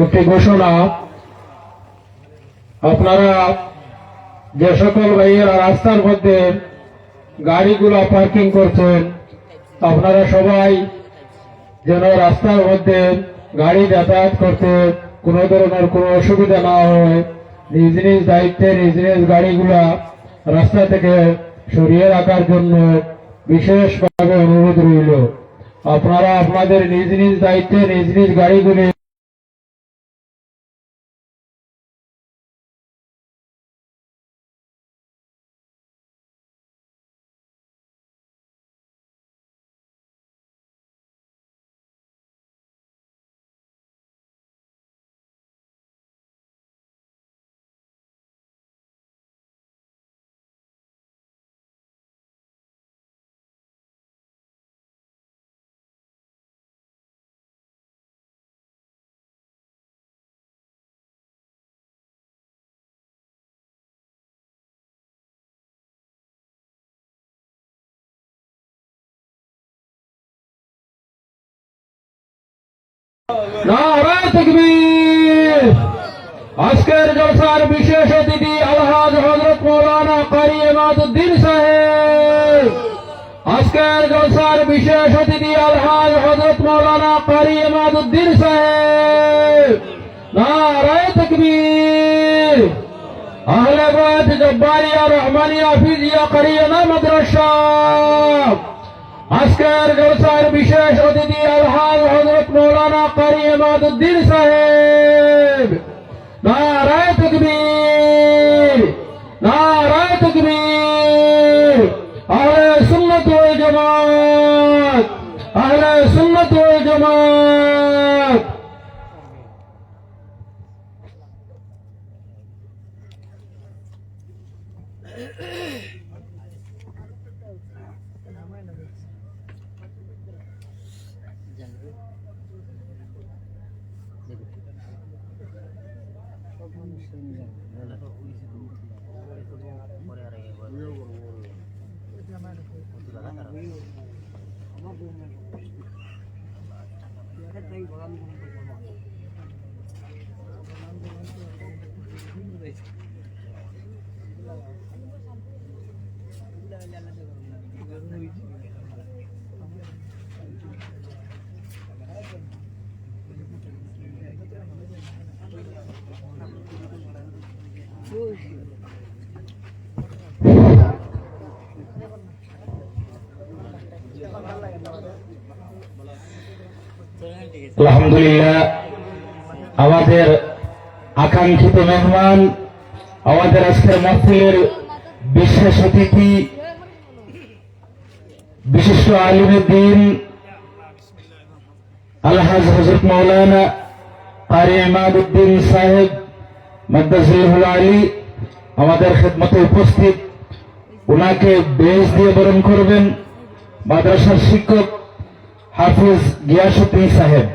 একটি ঘোষণা, আপনারা যে সকল ভাইয়েরা রাস্তার মধ্যে গাড়িগুলো পার্কিং করছেন, আপনারা সবাই যেন রাস্তার মধ্যে গাড়ি যাতায়াত করতে কোনো ধরনের কোনো অসুবিধা না হয়, নিজ নিজ দায়িত্বে নিজ নিজ গাড়িগুলা রাস্তা থেকে সরিয়ে রাখার জন্য বিশেষভাবে অনুরোধ রইল। আপনারা আপনাদের নিজ নিজ দায়িত্বে নিজ নিজ গাড়িগুলি নারায়ে তাকবীর। আজকের জলসার বিশেষ অতিথি আলহাজ হযরত মাওলানা কারি ইমাদউদ্দিন সাহেব। আজকের জলসার বিশেষ অতিথি আলহাজ হযরত মাওলানা কারি ইমাদউদ্দিন সাহেব। নারায়ে তাকবীর। আহলে বাইত জব্বারিয়া রহমানিয়া হাফিজিয়া কারিয়ানা মাদ্রাসা। আজকের জলসার বিশেষ অতিথি আলহাজ হযরত মাওলানা কারি ইমাদউদ্দিন সাহেব। নারায়ে তাকবীর, নারায়ে তাকবীর। আহলে সুন্নাত ওয়াল জামাত, আহলে সুন্নাত ওয়াল জামাত। আলহামদুলিল্লাহ, আমাদের আকাঙ্ক্ষিত মেহমান, আমাদের আজকের মাহফিলের বিশেষ অতিথি, বিশিষ্ট আলিমে দ্বীন আলহাজ হযরত মাওলানা কারি ইমাদউদ্দিন সাহেব মাদ্দাজিল্লাহুল আলী আমাদের খেদমতে উপস্থিত। ওনাকে বেশ দিয়ে বরণ করবেন মাদ্রাসার শিক্ষক হাফিজ গিয়াসউদ্দিন সাহেব।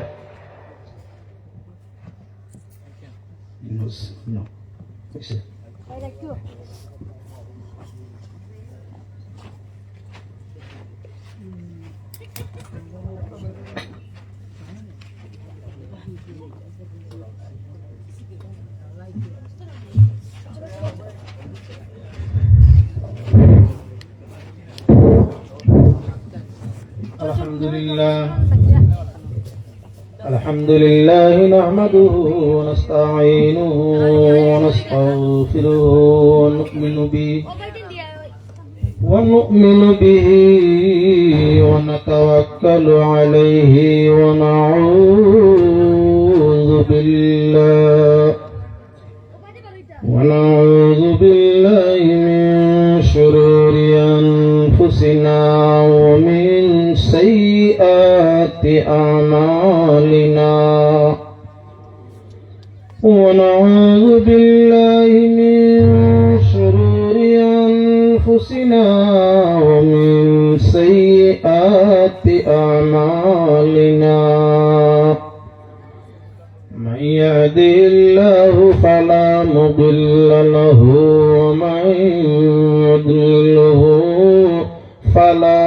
الحمد لله نحمده ونستعينه ونستغفره ونؤمن به ونؤمن به ونتوكل عليه ونعوذ بالله من شرور أنفسنا ومن سيئات أعمالنا ونعوذ بالله من شرور أنفسنا ومن سيئات أعمالنا من يهده الله فلا مضل له ومن يضلله فلا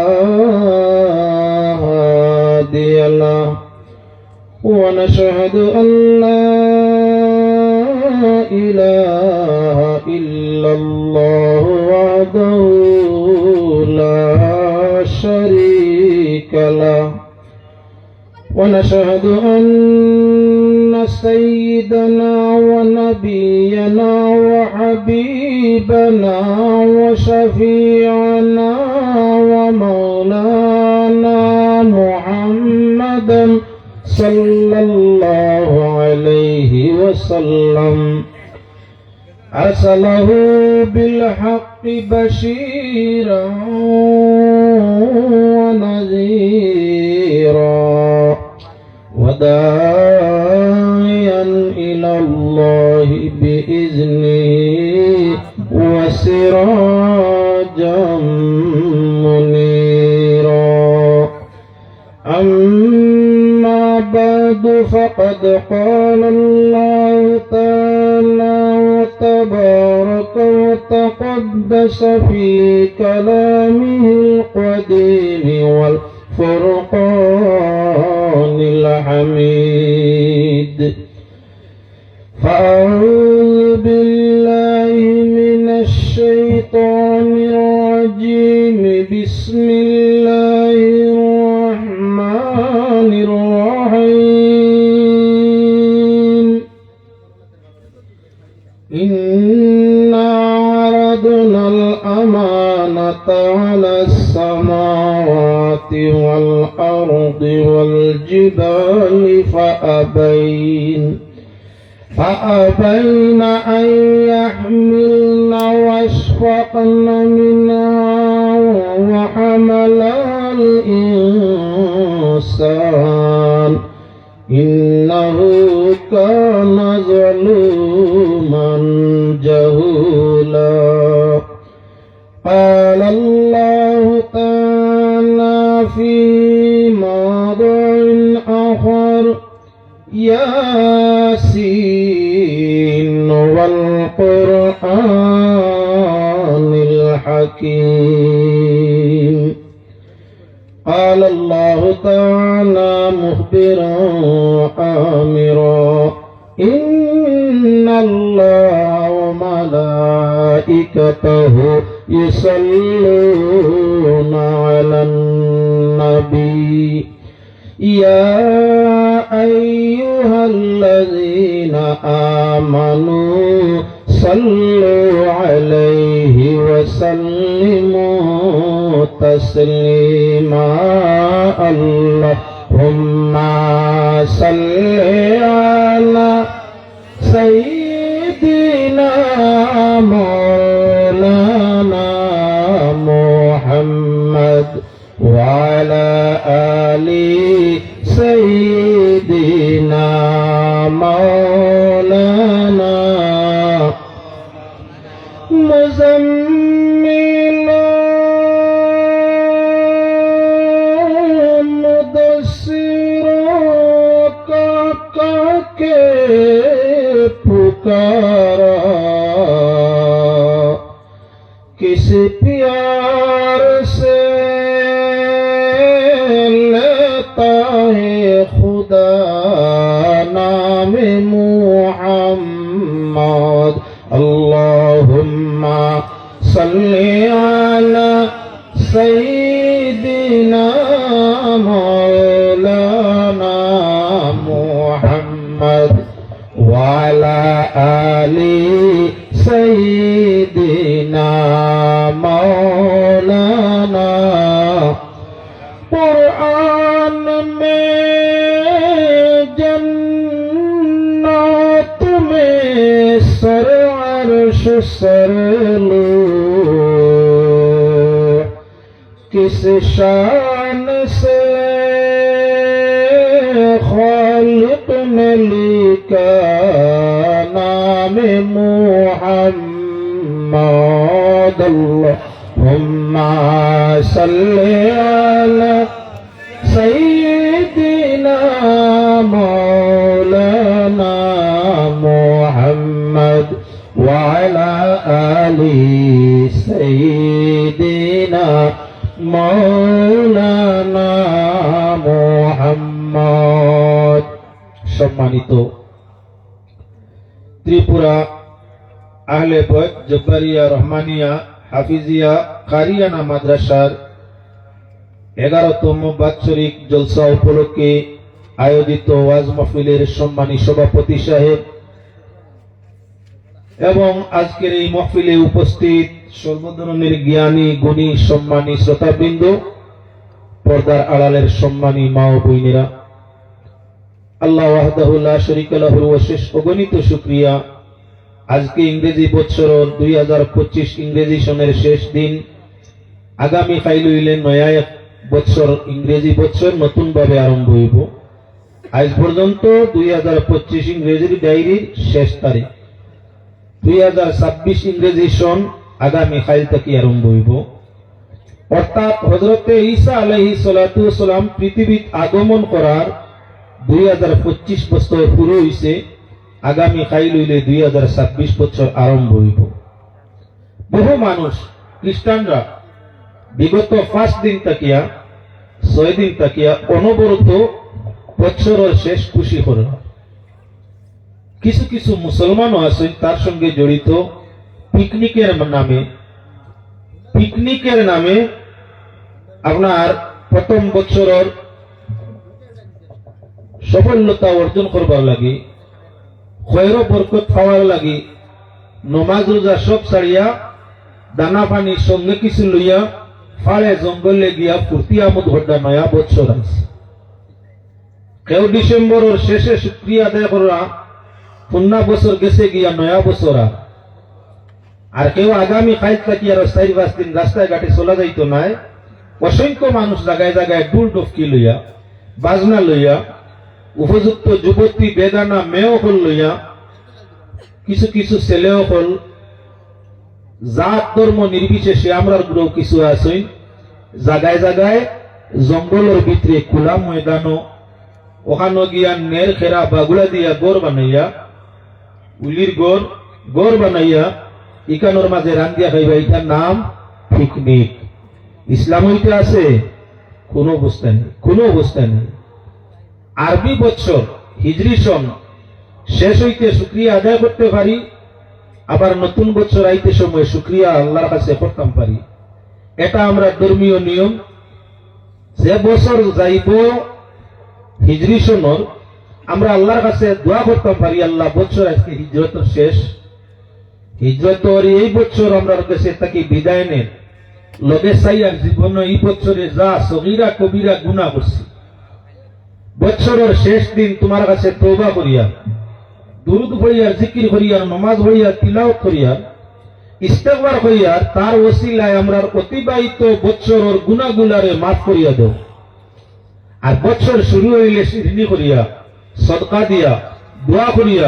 هادي له ونشهد أن لا إله إلا الله وحده لا شريك له ونشهد أن سيدنا ونبينا وحبيبنا وشفيعنا ومولانا محمدا صلى الله عليه وسلم أرسله بالحق بشيرا ونذيرا وداعيا إلى الله بإذنه وسراجا منيرا أما بعد فقد قال الله تعالى وتبارك وتقدس في كلامه القديم والفرقان الحميد فأعوذ بالله من الشيطان الرجيم بسم الله الرحمن الرحيم إنا عرضنا الأمانة على السماوات والأرض والجبال فأبين أن يحملن واشفقن منها وحملها الإنسان إنه كان ظلوما جهولا قال الله تعالى في موضع آخر ياسين والقرآن الحكيم قال الله تعالى مخبرا آمرا إن الله وملائكته يصلون على النبي يا أيها الذين آمنوا صلوا عليه وسلموا تسليما اللهم صل على سيدنا مولانا محمد وعلى آل سيدنا مولانا مزملا مدثرا के पुकारा किस प्यार से लेता है खुदा नाम मुहम्मद अल्लाहुम्मा सल्ली अला सय्यिदिना मौलाना मुहम्मद वाला आली سيدنا مولانا قرآن میں جنات میں سر عرش سر لو کس شان سے خالق نے لکھا نام محمد اللہم صلی علی سیدنا مولانا محمد وعلى آل سيدنا مولانا محمد সম্মানিত ত্রিপুরা আহলে বয়ত জব্বারিয়া রহমানিয়া হাফিজিয়া কারিয়ানা মাদ্রাসার 11তম বাৎসরিক জলসা উপলক্ষে আয়োজিত ওয়াজ মাহফিলের সম্মানী সভাপতি সাহেব এবং আজকের এই মাহফিলে উপস্থিত সর্বধরনের জ্ঞানী গুণী সম্মানী শ্রোতাবৃন্দ, পর্দার আড়ালের সম্মানী মা ও বোনেরা, আল্লাহ ওয়াহদাহু লা শারীকা লাহুর অশেষ অগণিত শুকরিয়া। আজকে ইংরেজি বৎসর 2025 ইংরেজি সনের শেষ দিন। আগামী কাইলু হইলে নয়া এক বৎসর ইংরেজি বৎসর নতুন ভাবে আরম্ভ হইব। আজ পর্যন্ত 2025 ইংরেজির ডায়েরির শেষ তারিখ। 2026 ইংরেজি সন আগামী কাইল থেকে আরম্ভ হইব। অর্থাৎ হযরতে ঈসা আলাইহিস সালাতু ওয়াস সালাম পৃথিবীত আগমন করার 2025 বছর পুরো হইছে। আগামী কাইল হইলে 2026 বছর আরম্ভ হইব। বহু মানুষ খ্রিস্টানরা বিগত 5 দিন তাকিয়া 6 দিন তাকিয়া অনবরত বছরের শেষ খুশি করে। কিছু কিছু মুসলমানও আছেন তার সঙ্গে জড়িত পিকনিকের নামে আপনার প্রথম বছরের সফলতা অর্জন করবার লাগি, খয়র বরকত পাওয়ার লাগি নমাজ রোজা সব ছাড়িয়া দানা পানি সঙ্গে কিছু লইয়া ফাড়ে জঙ্গলে গিয়া ফুর্তি আমোদ হড্ডা নয়া বছর আছে। কেউ ডিসেম্বরের শেষে শুক্রিয়া আদায় করা পুন্না বছর গেছে গিয়া নয়া বছর। আর কেউ আগামী কাইল থাকি আর 4-5 দিন রাস্তায় ঘাটে চলা যাইতো নাই। অসংখ্য মানুষ জায়গায় জায়গায় ডুল ডফকি লইয়া বাজনা লইয়া উপযুক্ত যুবতী বেদানা মেয় হল লইয়া কিছু কিছু ছেলেও হল জাত ধর্ম নির্বিশেষে আমরা গ্রহ কিছু আছেন জায়গায় জায়গায় জঙ্গলের ভিতরে খোলা ময়দানো ওখানে গিয়া নের খেরা বাগুলা দিয়া গড় বানাইয়া উলির গড় বানাইয়া ইকানোর মাঝে রান্দিয়া খাইবা। এটার নাম পিকনিক। ইসলাম হইতে আছে কোনো অবস্থা নেই। আরবি বৎসর হিজরি সন শেষ হইতে শুকরিয়া আদায় করতে পারি, আবার নতুন বছর আইতে সময় শুকরিয়া আল্লাহর কাছে করতাম পারি। এটা আমরা ধর্মীয় নিয়ম। যে বছর যাইব হিজরি সনর আমরা আল্লাহর কাছে দোয়া করতাম পারি, আল্লাহ বছর আজকে হিজরতের শেষ, হিজরতের এই বছর আমরা দেশে থাকি বিদায় নেন লগে চাই আর জীবন এই বছরে যা সগীরা কবিরা গুনাহ করছি বছরের শেষ দিন তোমার কাছে তওবা করিয়া দুরূদ পড়িয়া জিকির করিয়া নামাজ পড়িয়া তিলাওয়াত করিয়া ইস্তেগফার করিয়া তার ওসিলায় আমরা অতিবাহিত বছরের গুনাহগুলারে মাফ করিয়া দাও। আর বছর শুরু হইলে সিদ্ধি করিয়া সদকা দিয়া দোয়া করিয়া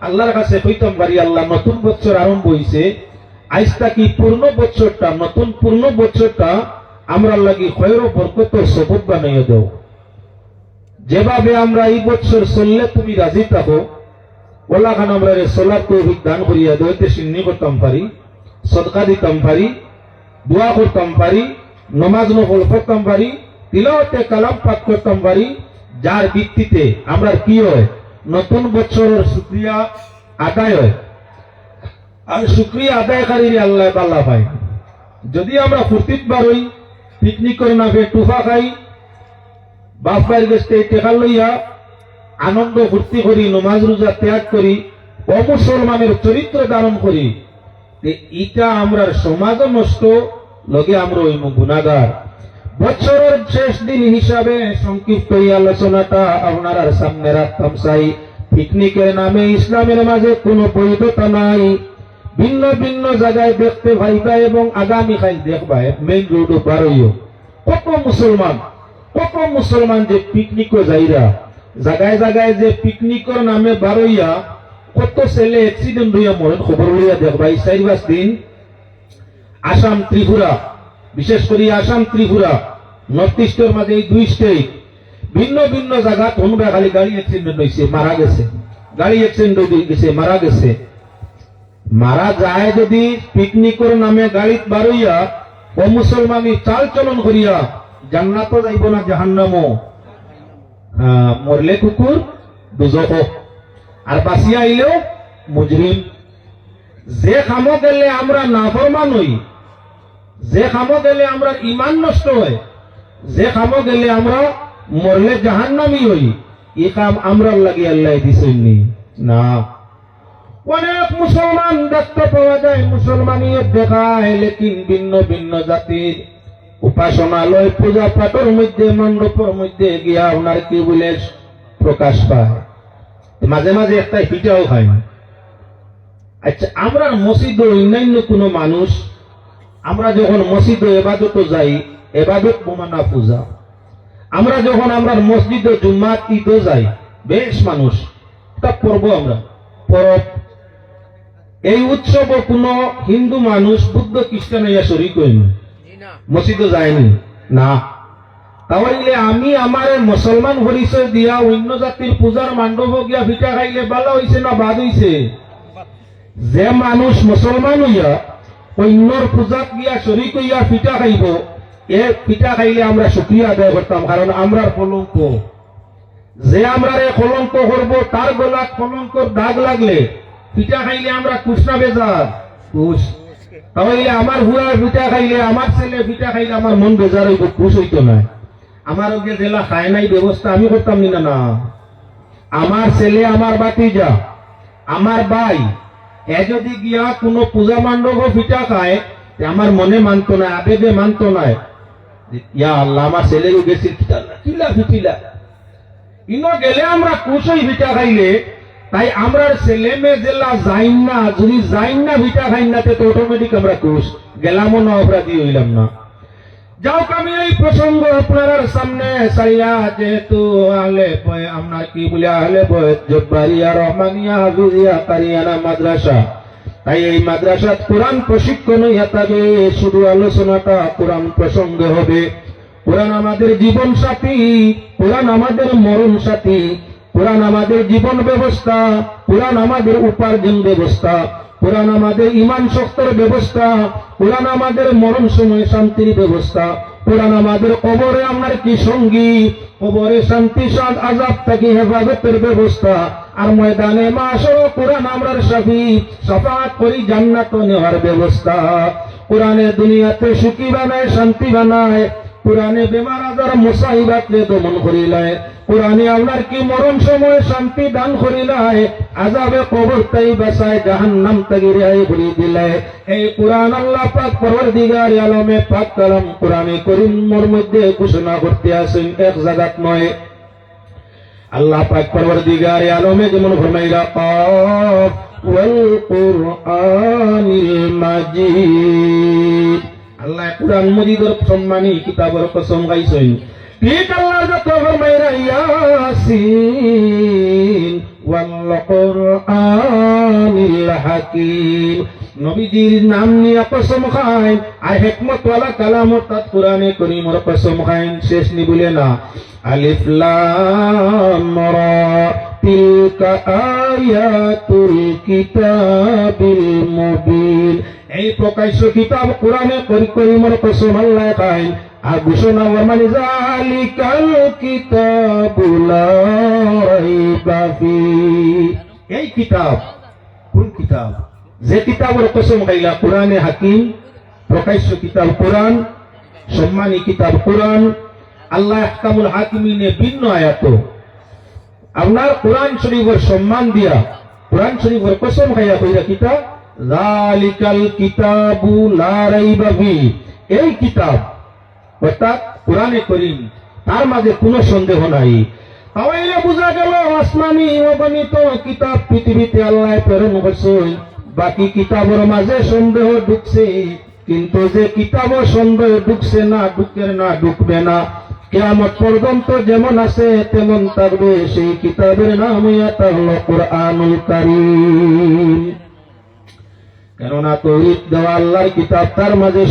আল্লাহর কাছে কইতাম পারি, আল্লাহ নতুন বছর আরম্ভ হইছে, আজ থাকি নতুন পূর্ণ বছরটা আমরা লাগি খয়র বরকত সবব বানাইয়া দাও। যেভাবে আমরা এই বছর চললে তুমি রাজি থাকো ওলা খান আমরা চলার তৌফিক দান করিয়া দইতে সিন্নি করতাম পারি, সদকা দিতাম পারি, দোয়া করতাম পারি, নমাজ নফল পড়তাম পারি, তিলাওয়াতে কালাম পাঠ করতাম পারি, যার ভিত্তিতে আমরা কি হয় নতুন বছরের শুকরিয়া আদায় হয়। আর শুকরিয়া আদায়কারীর আল্লাহ বাল্লা পায়। যদি আমরা ফুর্তিত বারই পিকনিকের নামে টুফা খাই বাপ ভাইয়ের কাছে টেকা লইয়া আনন্দ ফুর্তি করি নমাজ রোজা ত্যাগ করি অমুসলমানের চরিত্র ধারণ করি ইটা আমরার সমাজ নষ্ট, লগে আমরা ওই গুণাগার। বছরের শেষ দিন হিসাবে সংক্ষিপ্ত এই আলোচনাটা আপনার সামনে রাখতাম চাই। পিকনিকের নামে ইসলামের মাঝে কোনো বৈধতা নাই। ভিন্ন ভিন্ন জায়গায় দেখতে ভাইবা এবং আগামীকাল দেখবা মেইন রোড বারইও কত মুসলমান যে পিকনিকও যাইরা জায়গায় জায়গায় যে পিকনিকের নামে বারইয়া কত ছেলে অ্যাক্সিডেন্ট হইয়া মরেন খবর লইয়া দেখবা। এই 4-5 দিন আসাম ত্রিপুরা, বিশেষ করে আসাম ত্রিপুরা নর্থ ইস্টের মাঝে এই 2 স্টেট ভিন্ন ভিন্ন জায়গা তোমরা খালি গাড়ি অ্যাক্সিডেন্ট হয়েছে, মারা গেছে, গাড়ি অ্যাক্সিডেন্ট হয়ে গেছে, মারা গেছে। মারা যায় যদি পিকনিকের নামে গাড়িত বারইয়া অমুসলমানি চাল চলন করিয়া জান্নাতও যাইব না জাহান্নামও, মরলে কুকুর দুজখ, আর বাঁচিয়া আইলেও মুজরিম। যে খামো গেলে আমরা নাফরমান হই, যে খামো গেলে আমরা ইমান নষ্ট হয়, যে খামো গেলে আমরা মরলে জাহান্নামি হই, এই কাম আমরা লাগি আল্লাহ দিছেননি না। অনেক মুসলমান দেখতে পাওয়া যায়, মুসলমানিয়ত দেখায়, লেকিন ভিন্ন ভিন্ন জাতির উপাসনালয় পূজা পাঠের মধ্যে মণ্ডপের মধ্যে গিয়া ওনার কি বলে প্রকাশ পায়। মাঝে মাঝে একটা পিঠাও খায়। আচ্ছা, আমরা মসজিদ অন্যান্য কোন মানুষ, আমরা যখন মসজিদ এবাদত যাই, এবাদত বোমানা পূজা, আমরা যখন আমরা মসজিদ জুম্মাত ঈদও যাই, বেশ মানুষ তা পর্ব, আমরা পরব, এই উৎসব কোন হিন্দু মানুষ বুদ্ধ খ্রিস্টান ইয়া শরীক হয়নি, মসজিদও যায়নি না। তাহলে আমি আমার মুসলমান পরিচয় দিয়া অন্য জাতির পূজার মান্ডব গিয়া ভিটা খাইলে ভালো হইছে না বাদ হইছে? যে মানুষ মুসলমান হইয়া অন্যর পূজাত গিয়া শরীক হইয়া পিঠা খাইব, এ পিঠা খাইলে আমরা শুক্রিয়া আদায় করতাম, কারণ আমরার কলঙ্ক। যে আমরা কলঙ্ক করব, তার গলাত কলঙ্কর দাগ লাগলে পিঠা খাইলে আমরা কুষ্ণা বেজার খুশ। তাহলে আমার হুয়ার পিঠা খাইলে, আমার ছেলে পিঠা খাইলে আমার মন বেজার হইব, খুশ হইতো না। আমার ওকে জেলা খায় নাই ব্যবস্থা আমি করতাম না। না, আমার ছেলে, আমার বাতিজা, আমার ভাই এ যদি গিয়া কোনো পূজা মণ্ডপ পিঠা খায়, আমার মনে মানতো না, আবেগে মানতো না, ইয়া আল্লাহ আমার ছেলে গেছিল কিলা ফিটিলা ইনো গেলে আমরা খুশ হই পিঠা খাইলে। তাই আমরা ছেলে মেয়ে জেলা যাইন না, যদি যাইন না পিঠা খাইন না, তো অটোমেটিক আমরা খুশ গেলামও না, অপরাধী হইলাম না। যাও, আমি এই প্রসঙ্গ আপনার সামনে সারিয়া, যেহেতু আহলে আপনার কি বলে আহলে জব্বারিয়া, রহমানিয়া, হাফিজিয়া, কারিয়ানা মাদ্রাসা, তাই এই মাদ্রাসাত কোরআন প্রশিক্ষণ হইয়া থাকে। শুধু আলোচনাটা কোরআন প্রসঙ্গে হবে। কোরআন আমাদের জীবন সাথী, কোরআন আমাদের মরণ সাথী, কোরআন আমাদের জীবন ব্যবস্থা, কোরআন আমাদের উপার্জন ব্যবস্থা, কোরআন আমাদের ইমান শক্তির ব্যবস্থা, কোরআন আমাদের মরণ সময় শান্তির ব্যবস্থা, কোরআন আমাদের কবরে আমার কি সঙ্গী, কবরে শান্তি আযাব থেকে হেফাজতের ব্যবস্থা, আর ময়দানে মাশর কোরআন আমরার শাফি, শাফাআত করি জান্নাত নেওয়ার ব্যবস্থা। কোরআনে দুনিয়াতে সুখী বানায়, শান্তি বানায়, কোরআনে বেমার আজার মুসাইবাতকে দমন করিলায়, কোরআনে আপনার কি মরণ সময় শান্তি দান করিলায়, আযাবে কবর তাই বাঁচায়, জাহান্নাম থেকে রেহাই করে দিলায়। এই কোরআন আল্লাহ পাক পরওয়ারদিগার আলমে পাক কালাম কোরআনে করিমের মধ্যে ঘোষণা করতে আসেন, এক জায়গাত নয়। আল্লাহ পাক পরওয়ারদিগার আলমে যেমন ফরমাইলা, কাফ ওয়াল কুরআনিল মাজিদ, আল্লাহ কোরআন মজিদের সম্মানী কিতাবের কসম গাইছেন। ঠিক আল্লাহ যত ফরমাইরা, ইয়াসিন ওয়াল কুরআনিল হাকীম, নবীজির নাম নিয়ে কসম খায়, আর হিকমত ওয়ালা কালাম অর্থাৎ কোরআনে করিমের কসম খায়। শেষ নি বলে না, আলিফ লাম রা তিলকা আয়াতুল কিতাবিল মুবিন, এই প্রকাশ্য কিতাব কোরআনে করিমের কসম আল্লাহ খায়। আর ঘোষণা মানে যালিকাল কিতাবু লা রাইবা ফীহ, এই কিতাব কোন কিতাব? যে কিতাবের কসম খাইলা, কোরআনে হাকিম, প্রকাশ্য কিতাব কোরআন, সম্মানী কিতাব কোরআন। আল্লাহ আহকামুল হাকিমিনে ভিন্ন আয়াত আপনার কোরআন শরীফের সম্মান দিয়া, কোরআন শরীফের কসম খাইয়া কইরা কিতাব যালিকাল কিতাবু লা রাইবা ফিহি, এই কিতাব অর্থাৎ কোরআনে করিম, তার মাঝে কোনো সন্দেহ নাই। তাহলে বোঝা গেল আসমানি অগণিত কিতাব পৃথিবীতে আল্লাহ প্রেরণ করছে, বাকি কিতাবের মাঝে সন্দেহ ঢুকছে, কিন্তু যে কিতাব সন্দেহ ঢুকছে না, ঢুকবে না, কিয়ামত পর্যন্ত যেমন আছে তেমন থাকবে, সেই কিতাবের নাম হলো কুরআনুল কারীম। কেননা তৌহিদ দেওয়া আল্লাহর কিতাব, তার মাঝে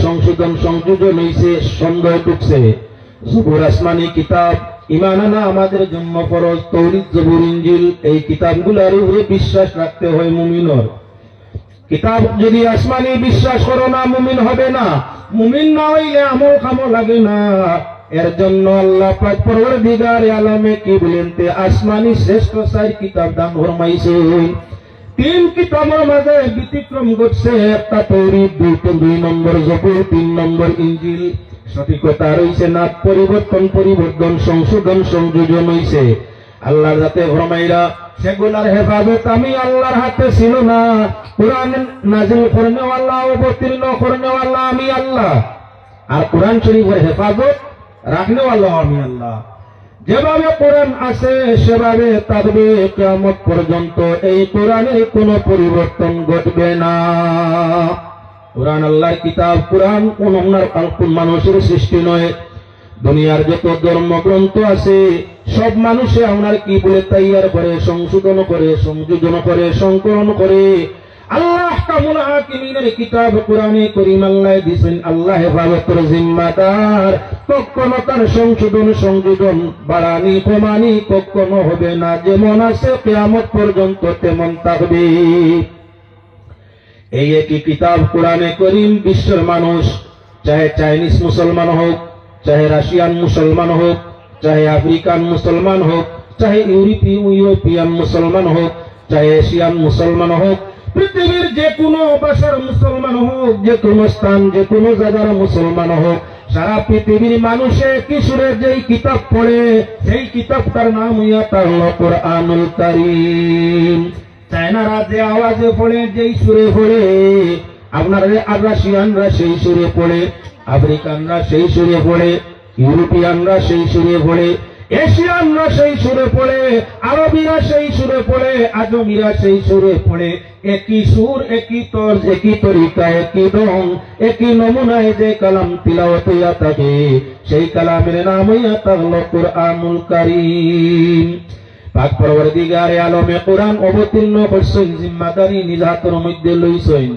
সংযোজন হয়েছে, সন্দেহ ঢুকছে। জবুর আসমানি কিতাব, ঈমান আনা আমাদের জন্য ফরজ। তৌহিদ, জবুর, ইনজিল, এই কিতাবগুলোর উপরে বিশ্বাস রাখতে হয় মুমিনের। কিতাব যদি আসমানি বিশ্বাস করো না, মুমিন হবে না। মুমিন না হইলে আমল খামো লাগে না। এর জন্য আল্লাহ পাক পরওয়ারদিগার আলমে কি বলেন, তে আসমানি শ্রেষ্ঠ 4 কিতাব দান ফরমাইছে। 3 কিতাবের মাঝে ব্যতিক্রম ঘটছে, একটা তৌহিদ, 2 নম্বর জবুর, 3 নম্বর ইনজিল। সঠিকতা রয়েছে না, পরিবর্তন সংযোজন হয়েছে। আল্লাহর হাতে ফরমাইরা সেগুলার হেফাজত আমি আল্লাহর হাতে ছিল না। কোরআন নাজিল করনেওয়ালা, অবতীর্ণ করনেওয়ালা আমি আল্লাহ, আর কোরআন শরীফের হেফাজত রাখনেওয়ালা আমি আল্লাহ। যেভাবে কোরআন আছে সেভাবে থাকবে কিয়ামত পর্যন্ত, এই কোরআনের কোনো পরিবর্তন ঘটবে না। কোরআন আল্লাহর কিতাব, কোরআন কোন মানুষের সৃষ্টি নয়। দুনিয়ার যত ধর্মগ্রন্থ আছে সব মানুষে আপনার কি বলে তৈয়ার করে, সংশোধন করে, সংযোজন করে, সংকলন করে। আল্লাহ কামুল হাকিমিনের কিতাব কোরআনে করিম আল্লাহ দিয়েছেন, আল্লাহ হেফাজতের জিম্মাদার। কখনো তার সংযোজন বাড়ানি কমানি কখনো হবে না, যেমন আছে কিয়ামত পর্যন্ত তেমন থাকবে। এই একই কিতাব কোরআনে করিম বিশ্বের মানুষ, চাহে চাইনিজ মুসলমান হোক, চাহে রাশিয়ান মুসলমান হোক, চাহে আফ্রিকান মুসলমান হোক, চাহে ইউরোপিয়ান মুসলমান হোক, চাহে এশিয়ান মুসলমান হোক, পৃথিবীর যে কোনো ভাষার মুসলমান হোক, যে কোনো স্থান, যে কোনো জায়গার মুসলমান হোক, সারা পৃথিবীর মানুষে কিশোরের যেই কিতাব পড়ে, সেই কিতাবটার নাম হলো কুরআনুল কারীম। চায়নারা যে আওয়াজে পড়ে, যেই সুরে পড়ে, আপনারা রাশিয়ানরা সেই সুরে পড়ে, আফ্রিকানরা সেই সুরে পড়ে, ইউরোপিয়ানরা সেই সুরে পড়ে, এশিয়ানরা সেই সুরে পড়ে, আরবিরা সেই সুরে পড়ে, আজমিরা সেই সুরে পড়ে। একই সুর, একই তর্জ, একই তরিকা, একই রং, একই নমুনায় যে কালাম তিলাওয়াত হইয়া থাকে, সেই কালামের নাম হইয়া হলো কুরআনুল কারীম। পাক পরওয়ারদিগারে আলমে কোরআন অবতীর্ণ করছেন, জিম্মাদারি নিজ হাতের মধ্যে লইছেন।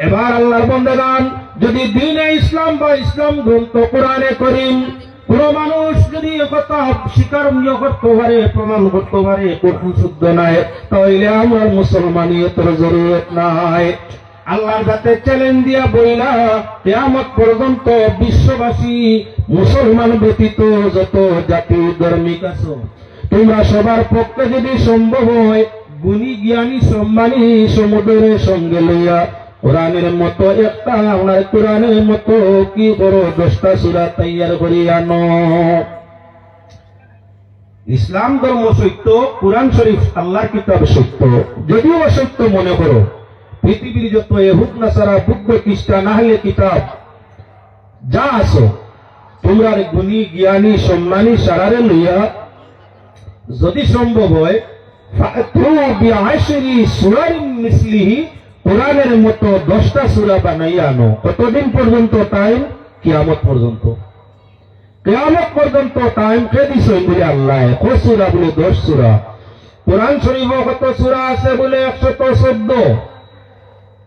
এবার আল্লাহর বান্দাগণ, যদি দ্বীনে ইসলাম বা ইসলাম গ্রন্থ কোরআনে করিম কোন মানুষ যদি কথা স্বীকার করতে পারে, প্রমাণ করতে পারে কোরআন শুদ্ধ নাই, তাহলে আমার মুসলমানিয়তের জরুরত নাই। আল্লাহর কাছে চ্যালেঞ্জ দিয়া বইলা, কিয়ামত পর্যন্ত বিশ্ববাসী মুসলমান ব্যতীত যত জাতি ধর্মিক আছো, তোমরা সবার পক্ষে যদি সম্ভব হয়, গুণী জ্ঞানী সম্মানী সমুদ্রের সঙ্গে লইয়া কোরআনের মতো একটা, আপনার কোরআনের মতো কি করো 10টা সূরা তৈয়ার করি আনো। ইসলাম ধর্ম সত্য, কোরআন শরীফ আল্লাহর কিতাব সত্য। যদিও অসত্য মনে করো, পৃথিবীর যত ইহুদ নাসারা, বুদ্ধ, খ্রিস্টান, আহলে কিতাব যা আছো, তোমরা গুণী জ্ঞানী সম্মানী সারারে লইয়া যদি সম্ভব হয়, কোরআনের মতো 10টা সূরা বানাইয়া আনো। কতদিন পর্যন্ত টাইম? কিয়ামত পর্যন্ত। কিয়ামত পর্যন্ত টাইম কে দিছেন বলে আল্লাহ। কত সূরা বলে? 10 সূরা। কোরআন শরীফে কত সূরা আছে বলে? 114।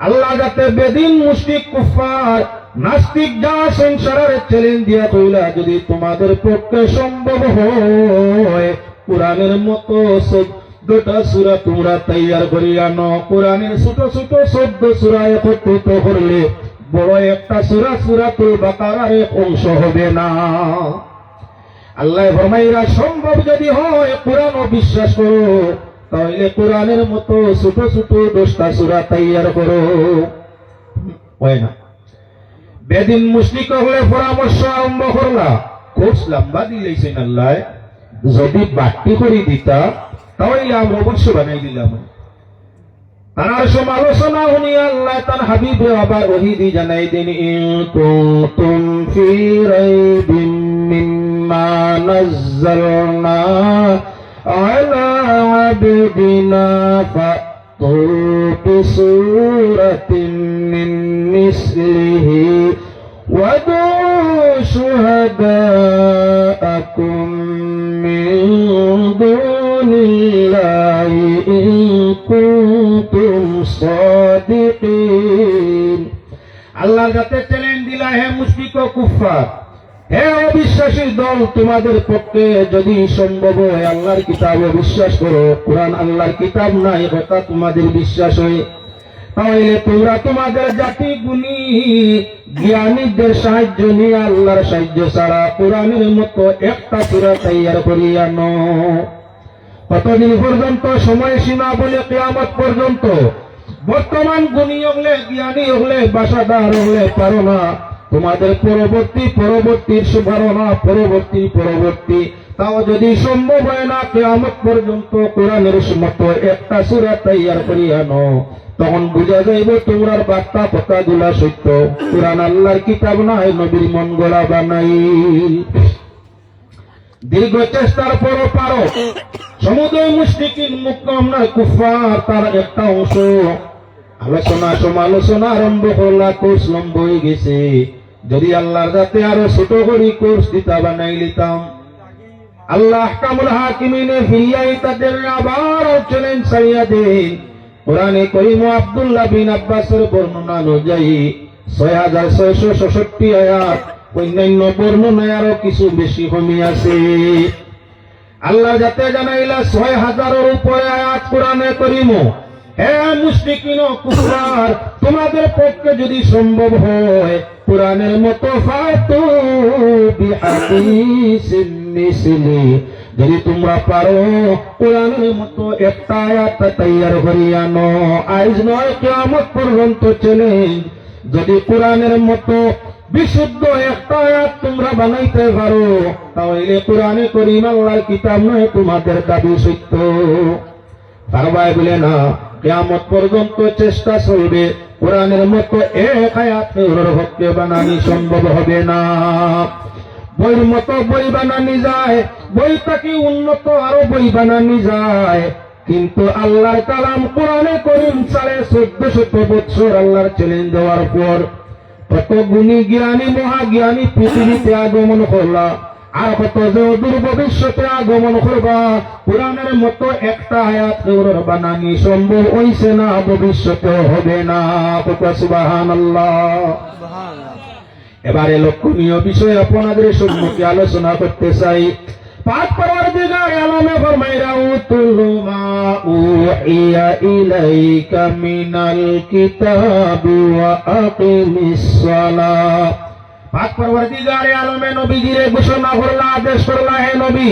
আল্লাহ যাতে বেদিন মুশরিক কুফার নাস্তিক যা সংসারের চ্যালেঞ্জ দিয়া কইলা, যদি তোমাদের পক্ষে সম্ভব হয় কোরআনের মতো 14টা সূরা তোমরা তৈয়ার করি আনো। কোরআনের ছোট ছোট 14 সূরা একত্রিত করলে বড় একটা সূরা সূরাতুল বাকারার এক অংশ হবে না। আল্লাহ ফরমাইরা, সম্ভব যদি হয় কোরআন বিশ্বাস করো, তাহলে কোরআনের মতো ছোট ছোট 10টা সূরা তৈয়ার করো। হয় না? বেদিন মুশরিক হলে পরামর্শ আরম্ভ করলা, কোর্স লম্বা দিলেছেন আল্লাহ। যদি বাট্টি করে দিতা তাহলে আমরা অবশ্য বানাই দিলাম। তার সমালোচনা শুনি আল্লাহ তার হাবিবে আবার ওহিদি জানাই দিন ইন কুনতুম ফি রাইবিন মিম্মা নাযালনা আলা আবদিনা ফাতু বিসূরাতিন মিন মিসলিহি ওয়াদু শুহাদাআকুম মিন দুনিল্লাহি ইন কুনতুম সাদিকিন। আল্লাহর কাছে চ্যালেঞ্জ দিলা, হে মুশরিক ও কুফফার, হে অবিশ্বাসী দল, তোমাদের পক্ষে যদি সম্ভব হয় আল্লাহর কিতাবে বিশ্বাস করো। কোরআন আল্লাহর কিতাব না এ কথা তোমাদের বিশ্বাস হয়, তাহলে তোমরা তোমাদের জাতি গুণী জ্ঞানীদের সাহায্য নিয়ে আল্লাহর সাহায্য ছাড়া কোরআনের মতো একটা সূরা তৈয়ার করিয়া আনো। কতদিন পর্যন্ত? সময় সীমা বলে কিয়ামত পর্যন্ত। বর্তমান গুণী হলে জ্ঞানী হলে বাসাদার হলে পারো না, তোমাদের পরবর্তীর সুধারণা পরবর্তী তাও যদি সম্ভব হয় না কিয়ামত পর্যন্ত কোরআনের মতো একটা সূরা তৈয়ার করিয়া আনো, তখন বুঝা যাইব তোমরার বার্তা কথাগুলা সত্য। কোরআন আল্লাহর কিতাব নয়, নবীর মন গড়া বানাই। দীর্ঘ চেষ্টার পরও পারো সমুদয় মুশরিকিন মুকাম্মার কুফার তার একটা অংশ আলোচনা সমালোচনা আরম্ভ করলা, কোর্স লম্ব হয়ে গেছে। যদি আল্লাহর যাতে আরো ছোট করি কোর্স দিতা বানাই লিতাম। আল্লাহ আহকামুল হাকিমিনে ফিরিয়াই তাদের আবার চ্যালেঞ্জ ছাড়িয়া দেন। কোরআনে করিম আব্দুল্লাহ বিন আব্বাসের বর্ণনা অনুযায়ী 6666 আয়াত, অন্যান্য বর্ণনায় আরো কিছু বেশি কমে আছে। আল্লাহ যাতে জানাইলা 6000-এর উপরে আয়াত কোরআনে করিম। হে মুশরিকিন ও কুফার, তোমাদের পক্ষে যদি সম্ভব হয় কোরআনের মতো ফাতু বিহাদিসিন মিসলি, যদি তোমরা পারো কোরআনের মতো একটা আয়াত তৈয়ার করিয়া আনো। আজ নয় কিয়ামত পর্যন্ত চ্যালেঞ্জ। যদি কোরআনের মতো বিশুদ্ধ একটা আয়াত তোমরা বানাইতে পারো, তাহলে কোরআনে করিম আল্লাহর কিতাব নয়, তোমাদের দাবি সত্য। পারবাই বলে না, কিয়ামত পর্যন্ত চেষ্টা চলবে। কোরআনের মতো এক আয়াত ওর পক্ষে বানানি সম্ভব হবে না। বইয়ের মতো বই বানানি যায়, বইটাকে উন্নত আরো বই বানানি যায়, কিন্তু আল্লাহর কালাম কোরআনে করিম 1450 বছর আল্লাহর চ্যালেঞ্জ দেওয়ার পর কত গুণী জ্ঞানী মহাজ্ঞানী পৃথিবীতে আগমন করলা, আর কত দূর ভবিষ্যতে আগমন করবা। কোরআনের মতো একটা আয়াত ওর বানানি সম্ভব হইছে না, ভবিষ্যতে হবে না। সুবহানাল্লাহ। এবারে লক্ষণীয় বিষয় আপনাদের সম্মুখে আলোচনা করতে চাই। পাক পরওয়ারদিগার আলমে ফরমাইরা উতুলু মা উহিয়া ইলাইকা মিনাল কিতাবি ওয়া আকিমিস সালাহ। পাক পরওয়ারদিগার আলমে নবীজিরে ঘোষণা করলা, আদেশ করলা, হে নবী